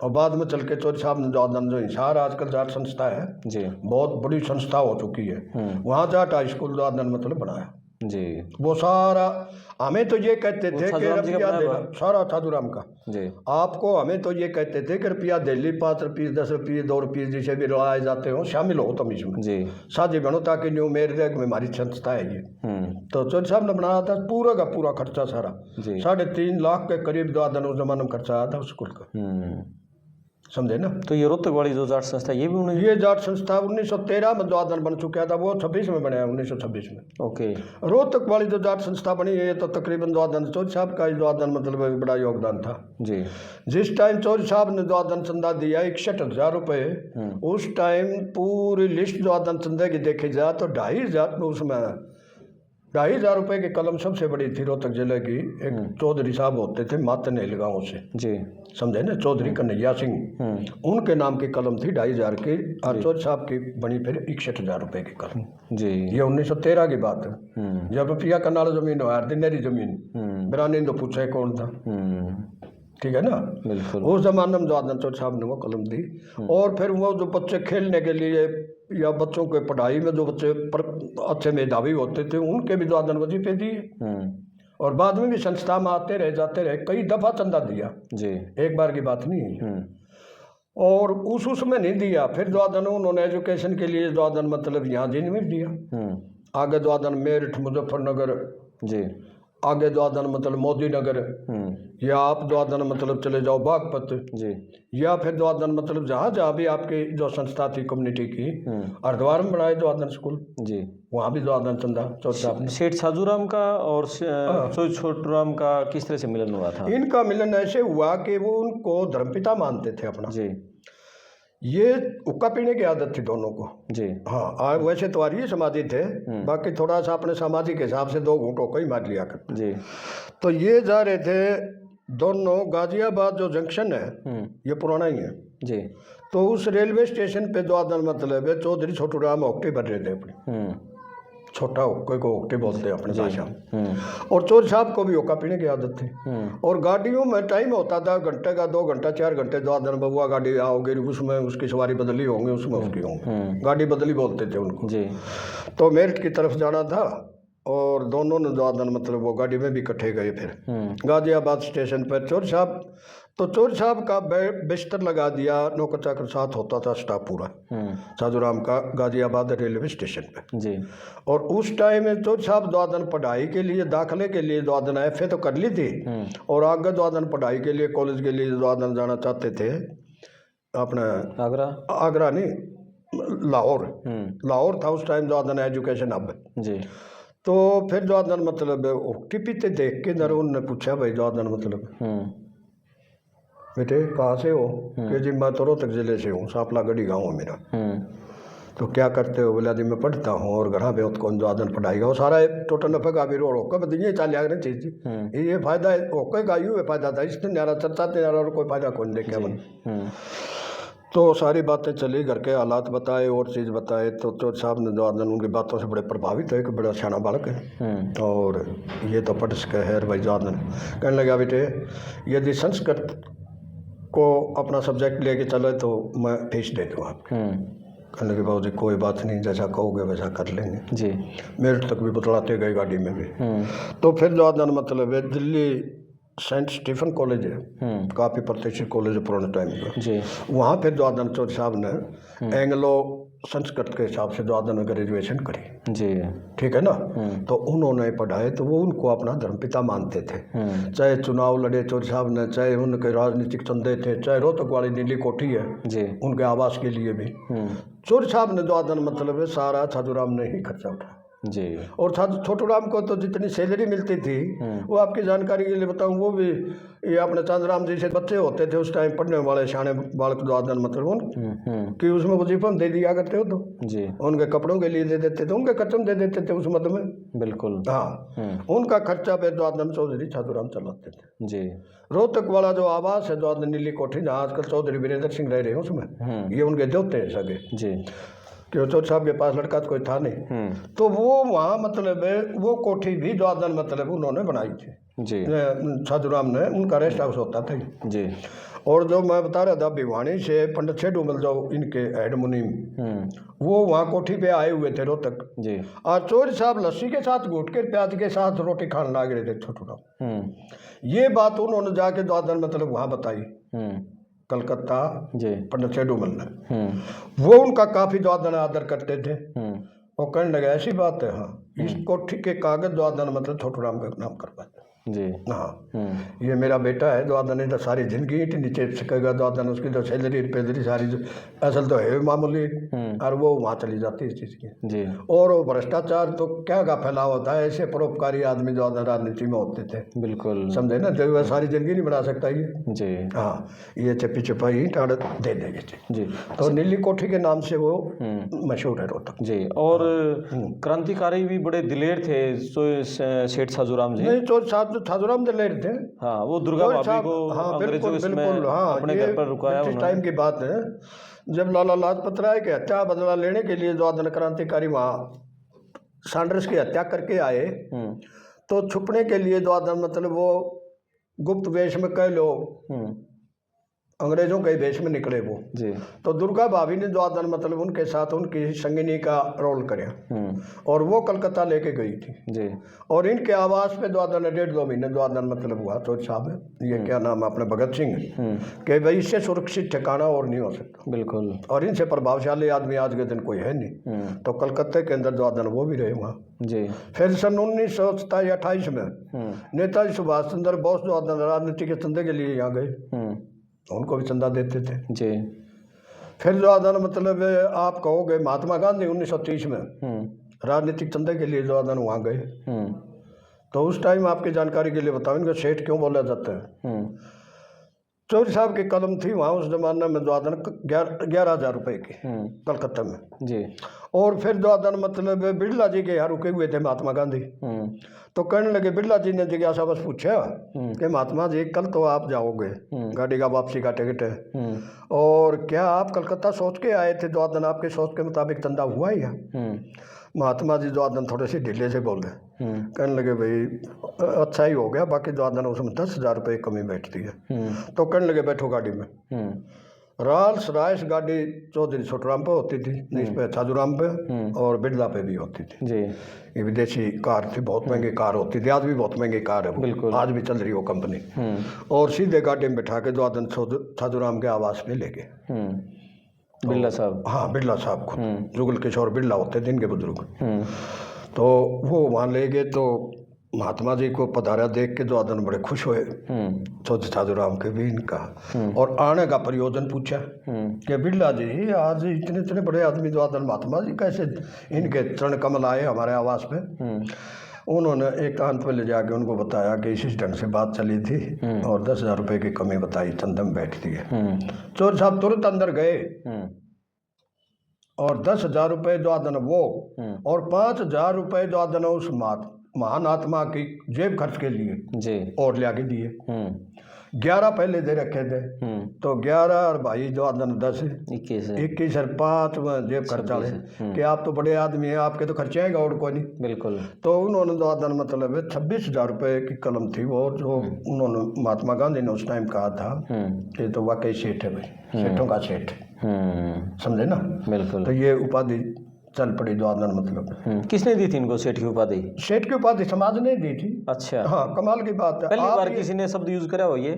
और बाद में चल के चौधरी साहब ने जो हिसार आजकल जाट संस्था है जी, बहुत बड़ी संस्था हो चुकी है, वहाँ जाट हाई स्कूल दादन मतलब बनाया जी। वो सारा हमें तो ये कहते थे कि रुपया देना, सारा साधुराम का जी। आपको हमें तो ये कहते थे कि रुपया दिल्ली 5 रुपये 10 रुपये 2 रुपये जिसे भी लाए जाते हो शामिल हो तुम इसमें जी। शादी बनो ताकि न्यू मेरे में हमारी संस्था है ये। तो चौधरी साहब ने बनाया था पूरा का पूरा खर्चा सारा 3.5 लाख के करीब द्वादन उस जमाने में खर्चा आया था उस स्कूल का, समझे ना। तो ये रोहतक वाली जो जाट संस्था ये भी ये जाट संस्था 1913 में द्वादन बन चुका था, वो 26 में बनाया 1926 में। ओके। रोहतक वाली जो जाट संस्था बनी है तो तकरीबन द्वादन चौधरी साहब का ही द्वादन मतलब बड़ा योगदान था जी। जिस टाइम चौधरी साहब ने द्वादन चंदा दिया 61,000 रुपये, उस टाइम पूरी लिस्ट द्वादन चंदे की देखी जाए तो 2,500 में उसमें 2,500 रुपये की कलम सबसे बड़ी थी रोहतक जिले की। एक चौधरी साहब होते थे मातनेल गाँव से जी, समझे ना, चौधरी कन्हैया सिंह, उनके नाम की कलम थी 2,500 की, और चौधरी साहब की बनी फिर 61,000 रुपये की कलम जी। ये 1913 की बात है जब रुपया कनाल जमीन हो दिनेरी जमीन बिरानी तो पूछे कौन था, ठीक है ना। बिल्कुल। उस जमाने में द्वादन चौधरी साहब ने वो कलम दी। और फिर वो जो बच्चे खेलने के लिए या बच्चों के पढ़ाई में जो बच्चे अच्छे मेधावी होते थे उनके भी द्वादन वजीफे दिए, और बाद में भी संस्था में आते रहे जाते रहे, कई दफा चंदा दिया जी, एक बार की बात नहीं है। और उसमें नहीं दिया फिर द्वादन उन्होंने एजुकेशन के लिए द्वादन मतलब यहाँ जिन में दिया, आगे द्वादन मेरठ मुजफ्फरनगर जी, आगे द्वादन मतलब मोदी नगर, या आप द्वादन मतलब चले जाओ बागपत जी, या फिर द्वादन मतलब जहाँ जहाँ भी आपकी जो संस्था थी कम्युनिटी की, हरिद्वार में बनाए द्वादन स्कूल जी, वहाँ भी द्वादन चंदा चौधरी साहब ने। सेठ साजूराम का और छोटूराम का किस तरह से मिलन हुआ था? इनका मिलन ऐसे हुआ कि वो उनको धर्मपिता मानते थे अपना जी। ये हुक्का पीने की आदत थी दोनों को जी। हाँ, वैसे तो आर्य समाजी थे, बाकी थोड़ा सा अपने सामाजिक हिसाब से 2 घूंटों को ही मार लिया करते जी। तो ये जा रहे थे दोनों गाजियाबाद जो जंक्शन है ये पुराना ही है जी, तो उस रेलवे स्टेशन पे द्वादन मतलब है चौधरी छोटूराम ओक्टे भर रहे थे अपने, छोटा हुक्के को ओक्टे बोलते हैं अपने भाषा में, और चौधरी साहब को भी हुक्का पीने की आदत थी। और गाड़ियों में टाइम होता था घंटे का 2 घंटा 4 घंटे द्वादन बबुआ गाड़ी आओगे उसमें उसकी सवारी बदली होंगे उसमें उसकी होंगे, गाड़ी बदली बोलते थे उनको जी। तो मेरठ की तरफ जाना था और दोनों ने द्वादन मतलब वो गाड़ी में भी इकट्ठे गए। फिर गाजियाबाद स्टेशन पर चौधरी साहब, तो चौधरी साहब का बिस्तर लगा दिया, नौकर चाकर साथ होता था स्टाफ पूरा साधुराम का गाजियाबाद रेलवे स्टेशन पे जी। और उस टाइम में चौधरी साहब द्वादन पढ़ाई के लिए दाखिले के लिए द्वादन एफए तो कर ली थी, और आगे द्वादन पढ़ाई के लिए कॉलेज के लिए द्वादन जाना चाहते थे अपने आगरा नहीं लाहौर था उस टाइम द्वादन एजुकेशन हब जी। तो फिर द्वादन मतलब ओक्टी पीते देख के नर उन्होंने पूछा भाई द्वादन मतलब बेटे कहाँ से हो? कि जी मैं तो रोहतक जिले से हूँ, सांपला गढ़ी गाँव है मेरा। तो क्या करते हो? बोला जी मैं पढ़ता हूँ और घर पे कौन द्वादन पढ़ाएगा, वो सारा टोटल नफे का भी रोड होकर बदलिए चाल आगे चीज ये फायदा होकर का यू फायदा था इसने न्यारा चलता न्यारा और कोई फायदा कौन देखे मन। तो सारी बातें चली, घर के हालात बताए और चीज़ बताए, तो चौधरी साहब ने द्वादन उनकी बातों से बड़े प्रभावित है कि बड़ा सियाना बालक है और ये तो पढ़ सके है भाई द्वादन। कहने लगा बेटे यदि संस्कृत को अपना सब्जेक्ट लेके चले तो मैं फीस दे दूँ आपको। कहने लगे बाबू जी कोई बात नहीं, जैसा कहोगे वैसा कर लेंगे जी। मेरठ तक भी बतलाते गए गाड़ी में भी। तो फिर द्वादन मतलब है दिल्ली सेंट स्टीफन कॉलेज है, काफ़ी प्रतिष्ठित कॉलेज है पुराने टाइम का जी। वहाँ पे द्वादन चौधरी साहब ने एंग्लो संस्कृत के हिसाब से द्वादन में ग्रेजुएशन करी जी, ठीक है ना। तो उन्होंने पढ़ाए तो वो उनको अपना धर्मपिता मानते थे, चाहे चुनाव लड़े चौधरी साहब ने, चाहे उनके राजनीतिक चंदे थे, चाहे रोहतक वाली नीली कोठी है जी उनके आवास के लिए भी चौधरी साहब ने द्वादन मतलब सारा साधुराम ने ही खर्चा उठाया जी। और छोटूराम को तो जितनी सैलरी मिलती थी वो आपकी जानकारी के लिए बताऊं, वो भी ये अपने चंद्राम जी से बच्चे होते थे उस टाइम पढ़ने वाले शाने बालक द्वादन मतलब उन कि उसमें वजीफा दे दिया करते हो तो जी, उनके कपड़ों के लिए दे देते थे, उनके खर्चम दे देते थे उस मद में बिल्कुल हाँ। उनका खर्चा पे द्वादन चौधरी साधुराम चलाते थे जी। रोहतक वाला जो आवास है द्वादन नीली कोठी जहाँ आजकल चौधरी वीरेंद्र सिंह रह रहे हैं उसमें ये उनके देवते हैं सगे जी। कि चौधरी साहब के पास लड़का तो कोई था नहीं, तो वो वहाँ मतलब वो कोठी भी द्वादन मतलब उन्होंने बनाई थी जी। साधुराम ने, उनका रेस्ट हाउस होता था जी। और जो मैं बता रहा था भिवानी से पंडित छेडूमल जो इनके हेड मुनीम, वो वहाँ कोठी पे आए हुए थे रोहतक जी। और चौधरी साहब लस्सी के साथ घुट के प्याज के साथ रोटी खाने लग रहे थे छोटा। ये बात उन्होंने जाके द्वादन मतलब वहाँ बताई कलकत्ता पंडित छेडूमल ने। वो उनका काफी द्वादन आदर करते थे। वो कहने लगे ऐसी बात है, हाँ इस कोठी के कागज द्वादन मतलब छोटूराम का नाम करवाते जी। हाँ ये मेरा बेटा है द्वादन ने तो सारी जिंदगी ईंट नीचे सिकेगा द्वादन, उसकी तो सैलरी पैदरी सारी असल तो है मामूली, और वो वहाँ चली जाती है इस चीज़ की जी। और वो भ्रष्टाचार तो क्या का फैलाव होता है, ऐसे परोपकारी आदमी द्वादन राजनीति में होते थे बिल्कुल, समझे ना, जो वह सारी जिंदगी नहीं बना सकता ये जी। हाँ ये चप्पी चपाई ईंट दे देंगे जी। तो नीली कोठी के नाम से वो मशहूर है रोहतक जी। और क्रांतिकारी भी बड़े दिलेर थे सेठ साधुराम जी। नहीं तो साधुराम दिलेर थे, हाँ वो दुर्गा भाभी को अंग्रेजों बिल्कुल हाँ अपने घर पर रुकाया उन्होंने। टाइम की बात है जब लाला लाजपत राय की हत्या बदला लेने के लिए द्वादन क्रांतिकारी वहाँ सैंडर्स की हत्या करके आए, तो छुपने के लिए द्वादन मतलब वो गुप्त वेश में कह लो अंग्रेजों के वेश में निकले वो जी। तो दुर्गा भाभी ने द्वादन मतलब उनके साथ उनकी संगिनी का रोल कराया और वो कलकत्ता लेके गई थी जी। और इनके आवास पे द्वादन ने 1.5-2 महीने द्वादन मतलब हुआ। तो साहब ये क्या नाम है अपने भगत सिंह कि भाई इससे सुरक्षित ठिकाना और नहीं हो सकता बिल्कुल, और इनसे प्रभावशाली आदमी आज के दिन कोई है नहीं। तो कलकत्ते के अंदर द्वादन वो भी रहे वहाँ जी। फिर सन 1927-28 में नेताजी सुभाष चंद्र बोस द्वादन राजनीति के चंदे के लिए यहाँ गए, उनको भी चंदा देते थे जी। फिर द्वादन मतलब आप कहोगे महात्मा गांधी 1930 में राजनीतिक चंदे के लिए द्वादन वहाँ गए। तो उस टाइम आपकी जानकारी के लिए बताओ इनको सेठ क्यों बोला जाता है। चौधरी साहब की कलम थी वहाँ उस जमाने में द्वादन 11,000 रुपए की कलकत्ता में जी। और फिर द्वादन मतलब बिरला जी के यहाँ रुके हुए थे महात्मा गांधी। तो कहने लगे, बिरला जी ने जिज्ञासा बस पूछा कि महात्मा जी कल तो आप जाओगे, गाड़ी का वापसी का टिकट है, और क्या आप कलकत्ता सोच के आए थे द्वादन आपके सोच के मुताबिक चंदा हुआ ही है। महात्मा जी द्वादन थोड़े से ढीले से बोल रहे, कहने लगे भाई अच्छा ही हो गया, बाकी द्वादन उसमें 10,000 रुपये कमी बैठती है। तो कहने लगे बैठो गाड़ी में। रॉल्स रॉयस गाड़ी चौधरी छोटूराम पे होती थी, इस पे साधुराम पे और बिरला पे भी होती थी जी। ये विदेशी कार थी, बहुत महंगी कार होती थी, आज भी बहुत महंगी कार है बिल्कुल, आज भी चल रही वो कंपनी। और सीधे गाड़ी में बैठा के द्वादन साधुराम के आवास में ले गए बिरला साहब। हाँ बिरला साहब को जुगल किशोर बिरला होते थे इनके बुजुर्ग। तो वो वहाँ ले गए, तो महात्मा जी को पधारा देख के द्वादन बड़े खुश हुए चौधरी साधुराम के भी इनका, और आने का प्रयोजन पूछा कि बिरला जी आज इतने इतने बड़े आदमी द्वादन महात्मा जी कैसे इनके चरण कमल आए हमारे आवास पे। उन्होंने एकांत में ले जाके उनको बताया कि इसी ढंग से बात चली थी और 10,000 रुपये की कमी बताई, चंदम बैठती है। चौधरी साहब तुरंत अंदर गए और 10,000 रुपये द्वादन वो और 5,000 रुपये द्वादन उस महान आत्मा की जेब खर्च के लिए जी और ले आके दिए। 11 पहले दे रखे थे, तो 11 और भाई द्वादन 10 21 और 5 जेब खर्चा है कि आप तो बड़े आदमी हैं, आपके तो खर्चे आएगा और कोई नहीं बिल्कुल। तो उन्होंने द्वादन मतलब 26,000 रुपये की कलम थी वो, जो उन्होंने महात्मा गांधी ने उस टाइम कहा था कि तो वाकई सेठ है भाई, सेठों का सेठ, समझे ना बिल्कुल। तो ये उपाधि चल पड़ी द्वादन मतलब। किसने दी थी इनको सेठ की उपाधि? सेठ की उपाधि समाज ने दी थी। अच्छा हाँ कमाल की बात है। पहली बार किसी ने शब्द यूज करा हो ये?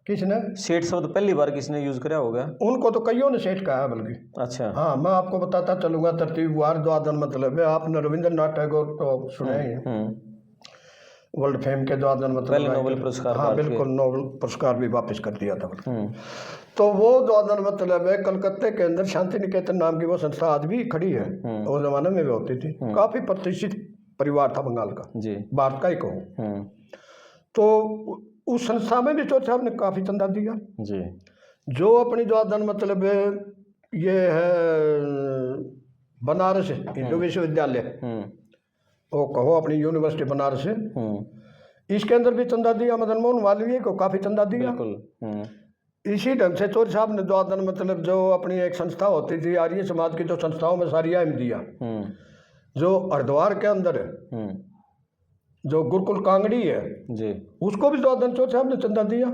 किसने सेठ शब्द पहली बार किसने यूज करा होगा? उनको तो कईयों ने सेठ कहा है बल्कि। अच्छा हाँ मैं आपको बताता चलूंगा तरतीबवार द्वादन मतलब है। आपने रविंद्रनाथ टैगोर तो सुने ही, वर्ल्ड फेम के द्वादन मतलब नोबेल पुरस्कार। हाँ बिल्कुल, नोबेल पुरस्कार भी वापस कर दिया था। तो वो द्वादन मतलब है कलकत्ते के अंदर शांति निकेतन नाम की वो संस्था आज भी खड़ी है, उस जमाने में भी होती थी। काफी प्रतिष्ठित परिवार था बंगाल का जी, भारत का ही कहूँ। तो उस संस्था में भी चौधरी साहब ने काफी चंदा दिया जी। जो अपनी द्वादन मतलब ये है बनारस हिंदू विश्वविद्यालय, वो कहो अपनी यूनिवर्सिटी बनारस है, इसके अंदर भी चंदा दिया। मदन मोहन मालवीय को काफी चंदा दिया। इसी ढंग से चौधरी साहब ने द्वादन मतलब जो अपनी एक संस्था होती थी आर्य समाज की, जो संस्थाओं में सारी अहमदिया जो हरिद्वार के अंदर है, जो गुरुकुल कांगड़ी है जी, उसको भी द्वादन चौधरी साहब ने चंदा दिया।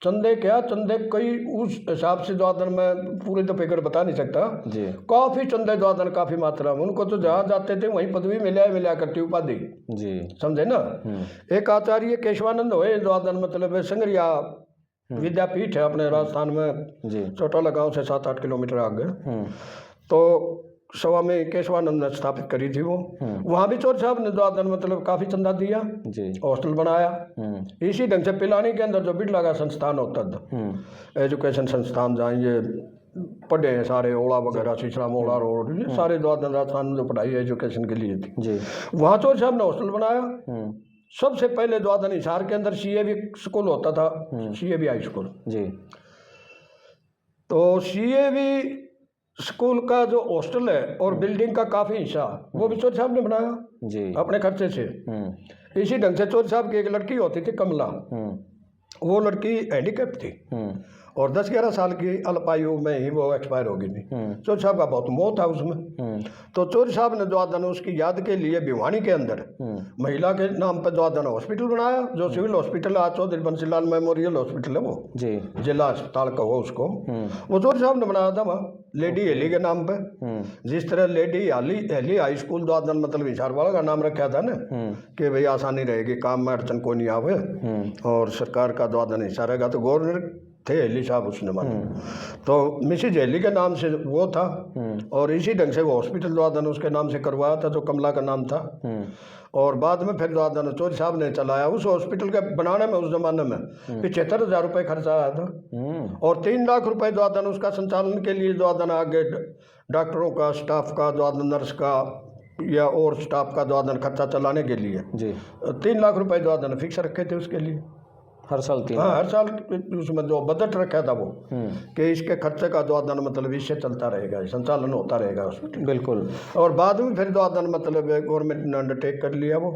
चंदे क्या, चंदे कई उस हिसाब से द्वादन में पूरे तो फिगर बता नहीं सकता जी, काफी चंदे द्वादन काफी मात्रा में, उनको तो जहाँ जाते थे वहीं पदवी मिला करती उपाधि जी, समझे ना। एक आचार्य केशवानंद हुए द्वादन मतलब संगरिया विद्यापीठ है अपने राजस्थान में जी, चौटाला गांव से 7-8 किलोमीटर आगे। तो स्वामी केशवानंद ने स्थापित करी थी वो, वहाँ भी चौधरी साहब ने द्वादन मतलब काफी चंदा दिया जी, हॉस्टल बनाया। इसी ढंग से पिलानी के अंदर जो बिरला का संस्थान होता था, एजुकेशन संस्थान, जहाँ ये पढ़े हैं सारे, ओला वगैरह, शीशराम ओला रोड, ये सारे द्वादन राजस्थान में जो पढ़ाई एजुकेशन के लिए थी जी, वहाँ चौधरी साहब ने हॉस्टल बनाया। सबसे पहले द्वादन हिसार के अंदर सीएबी स्कूल होता था, सीएबी हाई स्कूल जी। तो सीएबी स्कूल का जो हॉस्टल है और बिल्डिंग का काफी हिस्सा वो भी चौधरी साहब ने बनाया जी, अपने खर्चे से। इसी ढंग से चौधरी साहब की एक लड़की होती थी कमला, वो लड़की हैंडीकैप थी और 10-11 साल की अल्पायु में ही वो एक्सपायर हो गई थी। चौधरी साहब का बहुत मोह था उसमें। तो चौधरी साहब ने द्वादन उसकी याद के लिए भिवानी के अंदर महिला के नाम पर द्वादन हॉस्पिटल बनाया, जो सिविल हॉस्पिटल आज चौधरी बंसीलाल मेमोरियल हॉस्पिटल है वो जी, जिला अस्पताल का वो उसको वो चौधरी साहब ने बनाया था वहाँ लेडी हेली के नाम पे। जिस तरह लेडी हेली हाई स्कूल द्वादन मतलब हिसार वाला का नाम रखा था ना कि भाई आसानी रहेगी, काम में अड़चन को नहीं आवे और सरकार का द्वादन हिस्सा रहेगा। तो गवर्नर थे हेली साहब उसने माना, तो मिसिज हेली के नाम से वो था और इसी ढंग से वो हॉस्पिटल द्वादन उसके नाम से करवाया था जो कमला का नाम था। और बाद में फिर द्वादन चौधरी साहब ने चलाया। उस हॉस्पिटल के बनाने में उस जमाने में 75,000 रुपये खर्चा आया था और 3 लाख रुपए द्वादन उसका संचालन के लिए द्वादन आगे डॉक्टरों का, स्टाफ का, द्वादन नर्स का या और स्टाफ का द्वादन खर्चा चलाने के लिए जी 3 लाख रुपए द्वादन फिक्स रखे थे उसके लिए हर साल। हाँ, हर साल उसमें जो बजट रखा था वो कि इसके खर्चे का द्वादन मतलब इससे चलता रहेगा, संचालन होता रहेगा हॉस्पिटल। बिल्कुल। और बाद में फिर द्वादन मतलब गवर्नमेंट ने अंडरटेक कर लिया वो,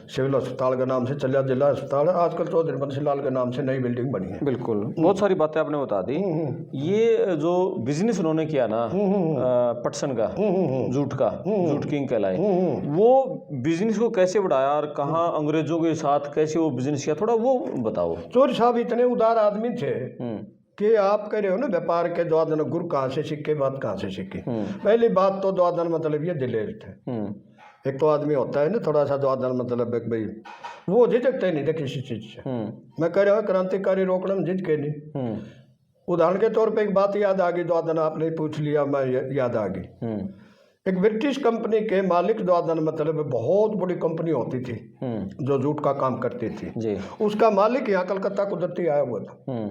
सिविल अस्पताल के नाम से चला जिला अस्पताल, आजकल चौधरी बंसीलाल के नाम से नई बिल्डिंग बनी है। बिल्कुल, बहुत सारी बातें आपने बता दी। ये जो बिजनेस उन्होंने किया ना पटसन का, जूट का, जूट किंग कहलाए, वो बिजनेस को कैसे बढ़ाया और कहाँ अंग्रेजों के साथ कैसे वो बिजनेस किया, थोड़ा वो बताओ। चौधरी साहब इतने उदार आदमी थे कि आप कह रहे हो ना व्यापार के द्वादन गुरु कहाँ से सीखे, बात कहाँ से सीखी। पहली बात तो द्वादन मतलब ये दिलेर थे। एक तो आदमी होता है ना थोड़ा सा द्वादन मतलब भाई वो झिझकते नहीं थे किसी चीज से। मैं कह रहा हूँ क्रांतिकारी रोकने में झिझके नहीं। उदाहरण के तौर पे एक बात याद आ गई, द्वादन आपने पूछ लिया, मैं याद आ गई। एक ब्रिटिश कंपनी के मालिक द्वादन मतलब बहुत बड़ी कंपनी होती थी जो जूट का काम करती थी जी। उसका मालिक यहाँ कलकत्ता कुदरती आया हुआ था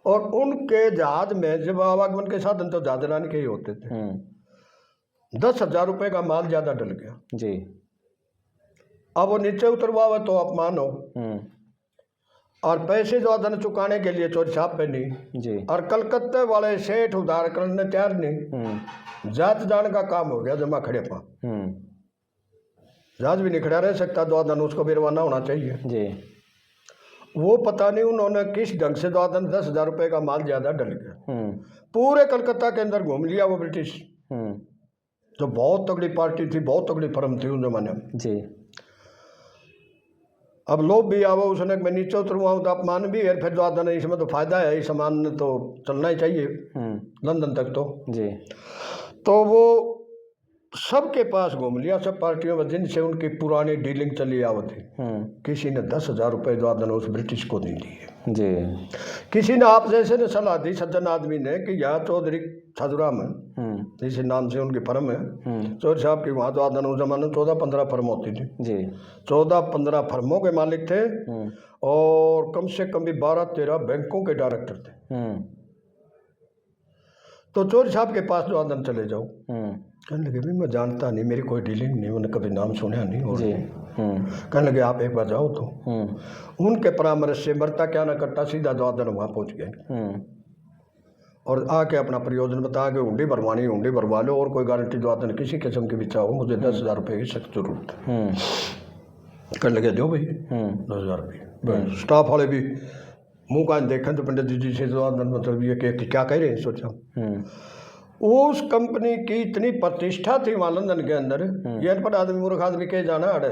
और उनके जहाज में जब आवागमन के साधन तो जहाज रानी के ही होते थे। 10,000 रुपये का माल ज्यादा डल गया जी। अब वो नीचे उतरवा तो अपमान हो और पैसे द्वादन चुकाने के लिए चौधरी साहब पे नहीं जी। और कलकत्ते वाले सेठ उधार करने तैयार नहीं। जात जान का काम हो गया जमा खड़े पा, जहाज भी नहीं खड़ा रह सकता, द्वादन उसको बिरवाना होना चाहिए जी। वो पता नहीं उन्होंने किस ढंग से द्वादन 10,000 रुपये का माल ज्यादा डल गया। पूरे कलकत्ता के अंदर घूम लिया वो ब्रिटिश, जो बहुत तगड़ी पार्टी थी, बहुत तगड़ी फर्म थी उस जमाने में जी। अब लोग भी आवो उसने मैं नीचे उतरवाऊँ तो अपमान भी है, फिर द्वादन इसमें तो फायदा है, इस सामान तो चलना ही चाहिए लंदन तक तो जी। तो वो सबके पास घूम लिया, सब पार्टियों में जिनसे उनकी पुरानी डीलिंग चली आवत थी। किसी ने 10,000 रुपये द्वादन उस ब्रिटिश को नहीं दिए जी। किसी ने आप जैसे ने सलाह दी सज्जन आदमी ने कि यहाँ चौधरी छाजुराम है, इसी नाम से उनकी फर्म है, चौधरी साहब की वहाँ द्वादन उस जमाने 14-15 फर्म होती थी जी। 14-15 फर्मों के मालिक थे और कम से कम भी 12-13 बैंकों के डायरेक्टर थे। तो चौधरी साहब के पास द्वादन चले जाओ, कहने लगे भाई मैं जानता नहीं, मेरी कोई डीलिंग नहीं, मैंने कभी नाम सुना नहीं और कहने लगे आप एक बार जाओ तो उनके परामर्श से मरता क्या ना करता सीधा द्वादन वहाँ पहुँच गए और आके अपना प्रयोजन बता के हुंडी भरवानी हुंडी भरवा लो और कोई गारंटी द्वादन किसी किस्म की भी चाहो, मुझे 10,000 रुपये की सख्त जरूरत है। कहने लगे दो भाई 10,000 रुपये। स्टाफ वाले भी मुँह का देखें तो पंडित जी से जो मतलब ये कि क्या कह रहे हैं सोचा। उस कंपनी की इतनी प्रतिष्ठा थी वहाँ लंदन के अंदर, ये अनपढ़ आदमी मूर्ख आदमी के जाना अड़े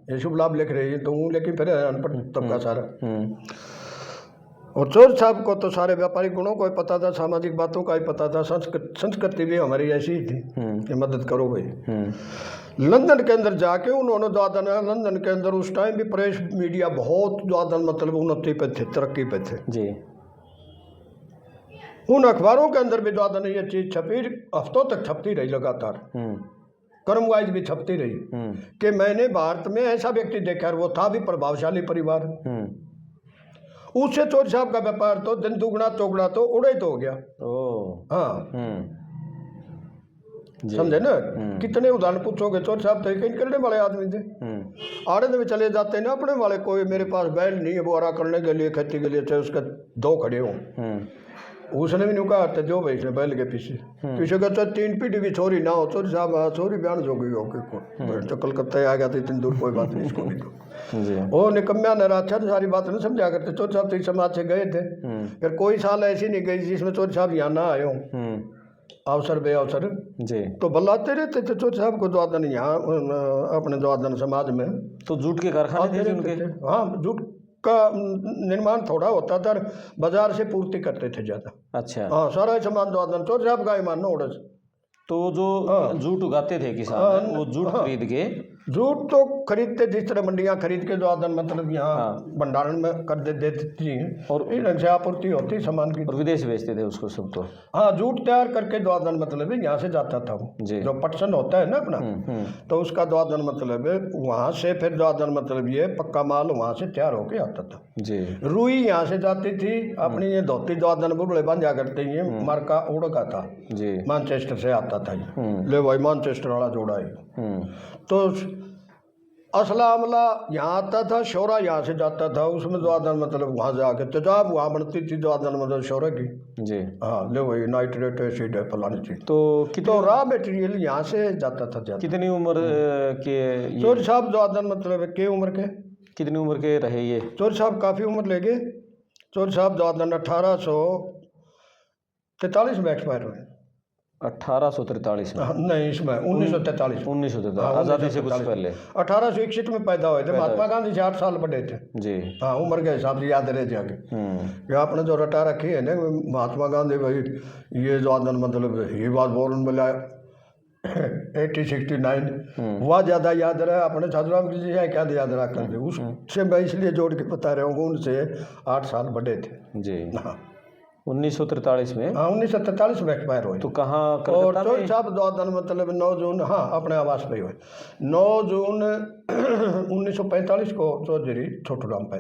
ये शुभ लाभ लिख रही है तो हूँ, लेकिन फिर अनपढ़ तबका सारा। और चोर साहब को तो सारे व्यापारिक गुणों को ही पता था, सामाजिक बातों का ही पता था, संस्कृति भी हमारी ऐसी ही थी कि मदद करो भाई। लंदन के अंदर जाके उन्होंने ज़्यादा ना, लंदन के अंदर उस टाइम भी प्रेस मीडिया बहुत ज़्यादा मतलब उन्नति पे थे, तरक्की पे थे जी। उन अखबारों के अंदर भी ज़्यादा नहीं ये चीज़ छपी, हफ्तों तक छपती रही लगातार, क्रमवाइज भी छपती रही कि मैंने भारत में ऐसा व्यक्ति देखा, वो था भी प्रभावशाली परिवार। उससे चोर साहब का व्यापार तो दिन दुगना चौगुना तो उड़े तो हो गया। हाँ समझे ना। कितने उदाहरण पूछोगे, चोर साहब तो कहीं करने वाले आदमी थे, आड़े में चले जाते हैं ना अपने वाले, कोई मेरे पास बैल नहीं है बोरा करने के लिए, खेती के लिए, चाहे उसके 2 खड़े हों, उसने भी नहीं कहा जो भाई इसने बैल के पीछे का चाहे 3 पीढ़ी भी छोरी ना हो, चोर साहब छोरी बयान जो गई हो तो कलकत्ता आ गया था, इतनी दूर कोई बात नहीं इसको नहीं। वो निकम्या नाराज सारी बात नहीं समझा करते। चोर साहब तो इस समाज से गए थे, फिर कोई साल ऐसी नहीं गई जिसमें चोर साहब यहाँ ना आए हों, अवसर बे अवसर जी, तो बुलाते रहते थे चोर साहब को द्वादन यहाँ अपने द्वादन समाज में। तो जूट के कारखाने थे उनके? हाँ, जूट का निर्माण थोड़ा होता था, बाजार से पूर्ति करते थे ज़्यादा। अच्छा। हाँ, सारा सामान द्वादन चोर साहब का ही मानना उड़स। तो जो जूट उगाते थे किसान, वो जूट खरीद के, जूट तो खरीदते जिस तरह मंडियाँ खरीद के द्वादन मतलब यहाँ भंडारण में कर देती थी, और ढंग से आपूर्ति होती सामान की, और विदेश भेजते थे उसको सब। तो हाँ, जूट तैयार करके द्वादन मतलब यहाँ से जाता था वो, जो पटसन होता है ना अपना, तो उसका द्वादन मतलब वहाँ से फिर द्वादन मतलब ये पक्का माल वहाँ से तैयार होके आता था जी। रुई यहाँ से जाती थी, अपनी ये धोती द्वादन बुढ़े बांधा करते ही मार्का उड़का था जी, मैनचेस्टर से आता था ये, ले भाई मैनचेस्टर वाला जोड़ा है। तो असला अमला यहाँ आता था, शोरा यहाँ से जाता था, उसमें द्वादन मतलब वहाँ जाके तेजाब वहाँ बनती थी द्वादन मतलब शोरा की जी। हाँ, ले वही नाइट्रेट एसिड है फलानी चीज। तो रॉ मटेरियल यहाँ से जाता था ज़्यादा। कितनी उम्र के चोर साहब द्वादन मतलब के उम्र के, कितनी उम्र के रहे ये चोर साहब? काफ़ी उम्र ले गए चोर साहब द्वादन 1843 में एक्सपायर हुए। 1843 में? नहीं, इसमें 1943 आज़ादी से कुछ पहले 1861 में पैदा हुए थे। महात्मा गांधी से 8 साल बड़े थे जी। हाँ, उम्र के हिसाब से याद रहे जाके। ये आपने जो रटा रखी है ना महात्मा गांधी भाई, ये जो आदन मतलब ही बात बोलन मिला 1869 वह ज़्यादा याद रहा। अपने साधुराम जी है क्या याद रखा थे, उससे मैं इसलिए जोड़ के बता रहा हूँ, उनसे 8 साल बड़े थे जी। हाँ, 1943 में? हाँ, 1943 में एक्सपायर हुए। तो कहाँ? और चोर साहब द्वादन मतलब 9 जून, हाँ, अपने आवास पे हुए 9 जून 1945 को चौधरी छोटू राम पे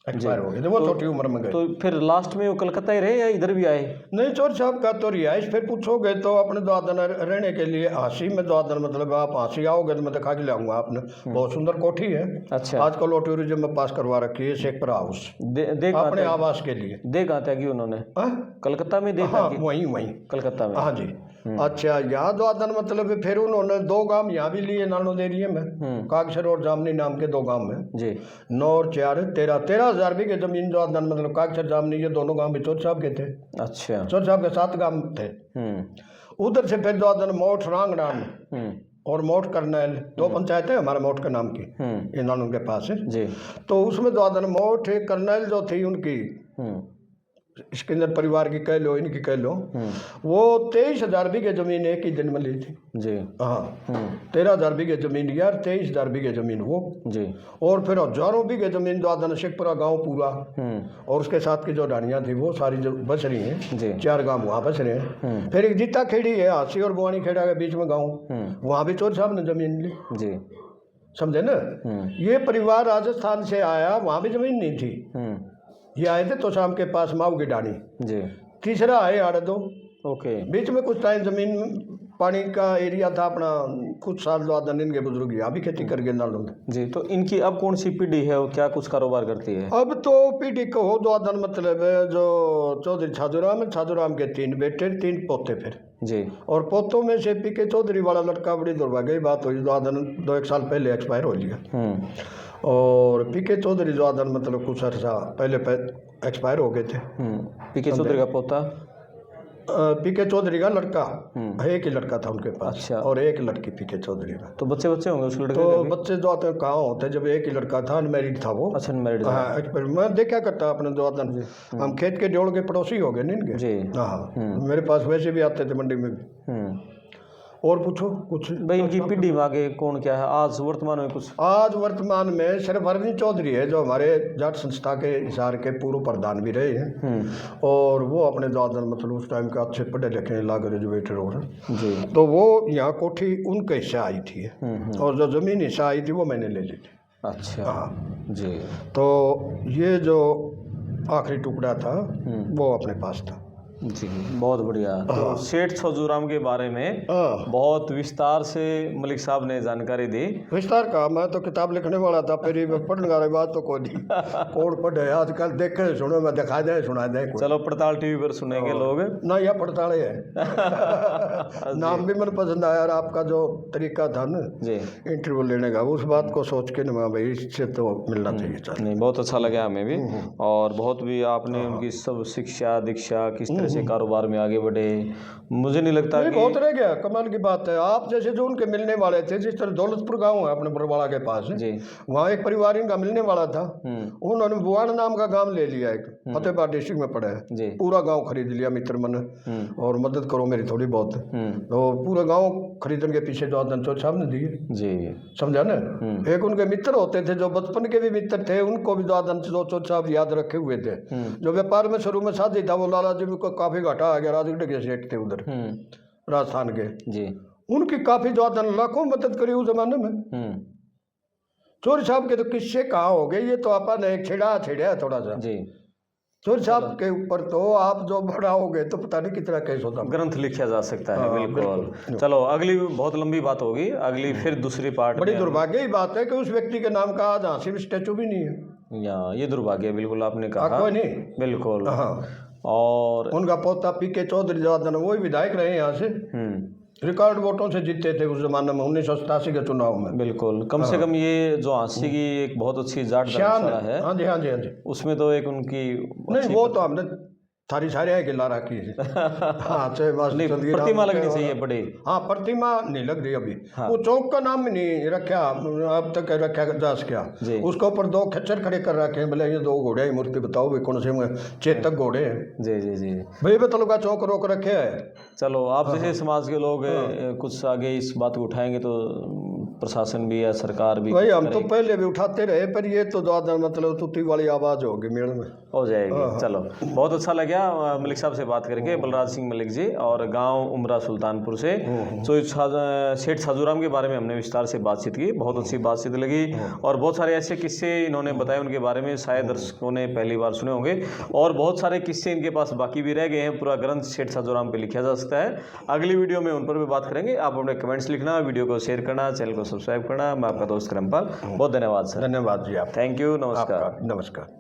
एक्सपायर हो गए थे। वो छोटी उम्र में गए। तो फिर लास्ट में वो कलकत्ता ही रहे या इधर भी आए? नहीं, चोर साहब का तो रिहाइश फिर पूछोगे तो अपने द्वादन रहने के लिए हांसी में द्वादन मतलब आप हांसी आओगे तो मैं दिखा के लाऊंगा आपने, बहुत सुंदर कोठी है। अच्छा। आजकल वो टूरिज्म में पास करवा रखी है, शेखपुरा हाउस अपने आवास के लिए। देखा था कि उन्होंने कलकत्ता में देखा? वहीं कलकत्ता में। हाँ जी। अच्छा, यहाँ द्वादन मतलब फिर उन्होंने 2 गांव यहाँ भी लिए नानोद एरिया में, कागसर और जामनी नाम के 2 गांव में जी। 9 और 4 13,000 बीघे जमीन द्वादन मतलब कागसर जामनी ये दोनों गांव भी चोर साहब के थे। अच्छा। चोर साहब के 7 गांव थे। उधर से फिर द्वादन मोठ रांगनाम और मोठ करनैल 2 पंचायतें हमारे मोठ के नाम की, ये नानों के पास है जी। तो उसमें द्वादन मोठ करनैल जो थी उनकी इसके अंदर परिवार की कह लो, इनकी कह लो, वो 23,000 बीघे जमीन एक ही दिन में ली थी जी। हाँ, 13,000 बीघे जमीन यार, 23,000 बीघे जमीन वो जी। और फिर हजारों बीघे जमीन द्वादन शेखपुरा गांव पूरा, और उसके साथ की जो डानियाँ थी वो सारी जो बस रही हैं, 4 गांव वहाँ बस रहे हैं। फिर एक जीता खेड़ी है, हांसी और बुआनी खेड़ा के बीच में गाँव, वहाँ भी चोर साहब ने जमीन ली जी। समझे ना। ये परिवार राजस्थान से आया, वहाँ भी जमीन नहीं थी, ये आए थे तो शाम के पास माऊ की डानी जी। तीसरा आए आड़े 2 ओके। बीच में कुछ टाइम जमीन पानी का एरिया था अपना। कुछ साल जो आदन इनके बुजुर्ग यहाँ भी खेती कर गए नालों में जी। तो इनकी अब कौन सी पीढ़ी है और क्या कुछ कारोबार करती है? अब तो पीढ़ी को हो जो आदन मतलब है जो चौधरी छाजूराम है, छाजूराम के 3 बेटे 3 पोते फिर जी। और पोतों में से पीके चौधरी वाला लड़का बड़ी दुर्भाग्य की बात हुई जो आदन 2-1 साल पहले एक्सपायर हो लिया। और पीके चौधरी जो आदन मतलब कुछ अर्सा पहले एक्सपायर हो गए थे। पीके चौधरी का पोता पीके चौधरी का लड़का एक ही लड़का था उनके पास। अच्छा। और एक लड़की पीके चौधरी का। तो बच्चे होंगे उस लड़के तो बच्चे जो आते कहाँ होते जब एक ही लड़का था अनमैरिड था वो। अच्छा अनमैरिड। हाँ मैं देखा करता अपने जो आदन हम खेत के जोड़ के पड़ोसी हो गए इनके जी। हाँ मेरे पास वैसे भी आते थे मंडी में भी। और पूछो कुछ भाई इनकी पीढ़ी में आगे कौन क्या है आज वर्तमान में? कुछ आज वर्तमान में सिर्फ अरविंद चौधरी है जो हमारे जाट संस्था के हिसार के पूर्व प्रधान भी रहे हैं। और वो अपने ज़्यादा मतलब उस टाइम के अच्छे पढ़े लिखे ला ग्रेजुएटेड हो रहे जी। तो वो यहाँ कोठी उनके हिस्से आई थी और जो ज़मीन हिस्सा आई थी वो मैंने ले ली थी। अच्छा हाँ जी। तो ये जो आखिरी टुकड़ा था वो अपने पास था जी। बहुत बढ़िया। तो सेठ छाजूराम के बारे में बहुत विस्तार से मलिक साहब ने जानकारी दी। विस्तार का मैं तो किताब लिखने वाला था फिर पढ़ने वाली बात तो कोई नहीं। कौन पढ़े आजकल देखे सुनो मैं दिखा दे सुना दे। चलो पड़ताल टीवी पर सुनेंगे लोग ना यह पड़ताल है। नाम भी मन पसंद आया और आपका जो तरीका था ना जी इंटरव्यू लेने का उस बात को सोच के ना भाई इससे तो मिलना चाहिए। नहीं बहुत अच्छा लगा हमें भी। और बहुत भी आपने उनकी सब शिक्षा दीक्षा किस तरह से कारोबार में आगे बढ़े मुझे नहीं लगता कि बहुत रह गया। कमाल की बात है आप जैसे जो उनके मिलने वाले थे जिस तरह दौलतपुर गांव है अपने बरवाड़ा के पास जी वहाँ एक परिवार इनका मिलने वाला था। उन्होंने बुआन नाम का गांव ले लिया एक फतेहबाद डिस्ट्रिक्ट में पड़ा है। पूरा गांव खरीद लिया मित्र मन और मदद करो मेरी थोड़ी बहुत। तो पूरा गांव खरीदने के पीछे जो चौथ साहब ने दिए जी समझा ना। एक उनके मित्र होते थे जो बचपन के भी मित्र थे उनको भी जो चौथ साहब याद रखे हुए थे। जो व्यापार में शुरू में साथी था वो लाला जी को काफी घाटा आ गया। राजगढ़ के सेठ थे उधर राजस्थान के जी उनकी काफी ज्यादा लाखों मदद करी उस जमाने में। चोरी साहब के तो किस्से कहाँ हो गए ये तो अपन एक छेड़ा थोड़ा सा जी। चोरी साहब के ऊपर तो आप जो बढ़ाओगे तो पता नहीं कितना केस होता ग्रंथ लिखा जा सकता है। बिल्कुल। चलो अगली बहुत लंबी बात होगी अगली फिर दूसरी पार्ट। बड़ी दुर्भाग्य की बात है कि उस व्यक्ति के नाम का आज झांसी में स्टैचू भी नहीं है। या ये दुर्भाग्य बिल्कुल आपने कहा। कोई नहीं बिल्कुल। और उनका पोता पीके चौधरी जवादन वो विधायक रहे यहाँ से रिकॉर्ड वोटों से जीते थे उस जमाने में 1987 के चुनाव में। बिल्कुल। कम से कम ये जो झांसी की एक बहुत अच्छी जाट धर्मशाला है हाँ जी हाँ जी हाँ जी उसमें तो एक उनकी नहीं वो तो हमने सारी है ला रखी है। हाँ प्रतिमा लगनी चाहिए बड़ी। हाँ प्रतिमा नहीं लग रही अभी। वो चौक का नाम नहीं रखा अब तक रखा जा सका। उसके ऊपर 2 खच्चर खड़े कर रखे हैं। बोले ये 2 घोड़े की मूर्ति बताओ भाई कौन से चेतक घोड़े हैं। जी जी जी भाई बतलो का चौक रोक रखे है। चलो आप जैसे समाज के लोग कुछ आगे इस बात को उठाएंगे तो प्रशासन भी या सरकार भी भाई हम तो पहले भी उठाते रहे पर ये तो ज्यादा मतलब तुती वाली आवाज होगी मेल में हो जाएगी। चलो बहुत अच्छा लगा मलिक साहब से बात करके बलराज सिंह मलिक जी और गांव उमरा सुल्तानपुर से। तो सेठ छाजूराम के बारे में हमने विस्तार से बातचीत की बहुत अच्छी बातचीत लगी और बहुत सारे ऐसे किस्से इन्होंने बताए उनके बारे में शायद दर्शकों ने पहली बार सुने होंगे और बहुत सारे किस्से इनके पास बाकी भी रह गए हैं। पूरा ग्रंथ सेठ छाजूराम पे लिखा जा सकता है। अगली वीडियो में उन पर भी बात करेंगे। आप अपने कमेंट्स लिखना वीडियो को शेयर करना चैनल को सब्सक्राइब करना। मैं आपका दोस्त करमपाल बहुत धन्यवाद सर। धन्यवाद जी आप। Thank you. नमस्कार। नमस्कार।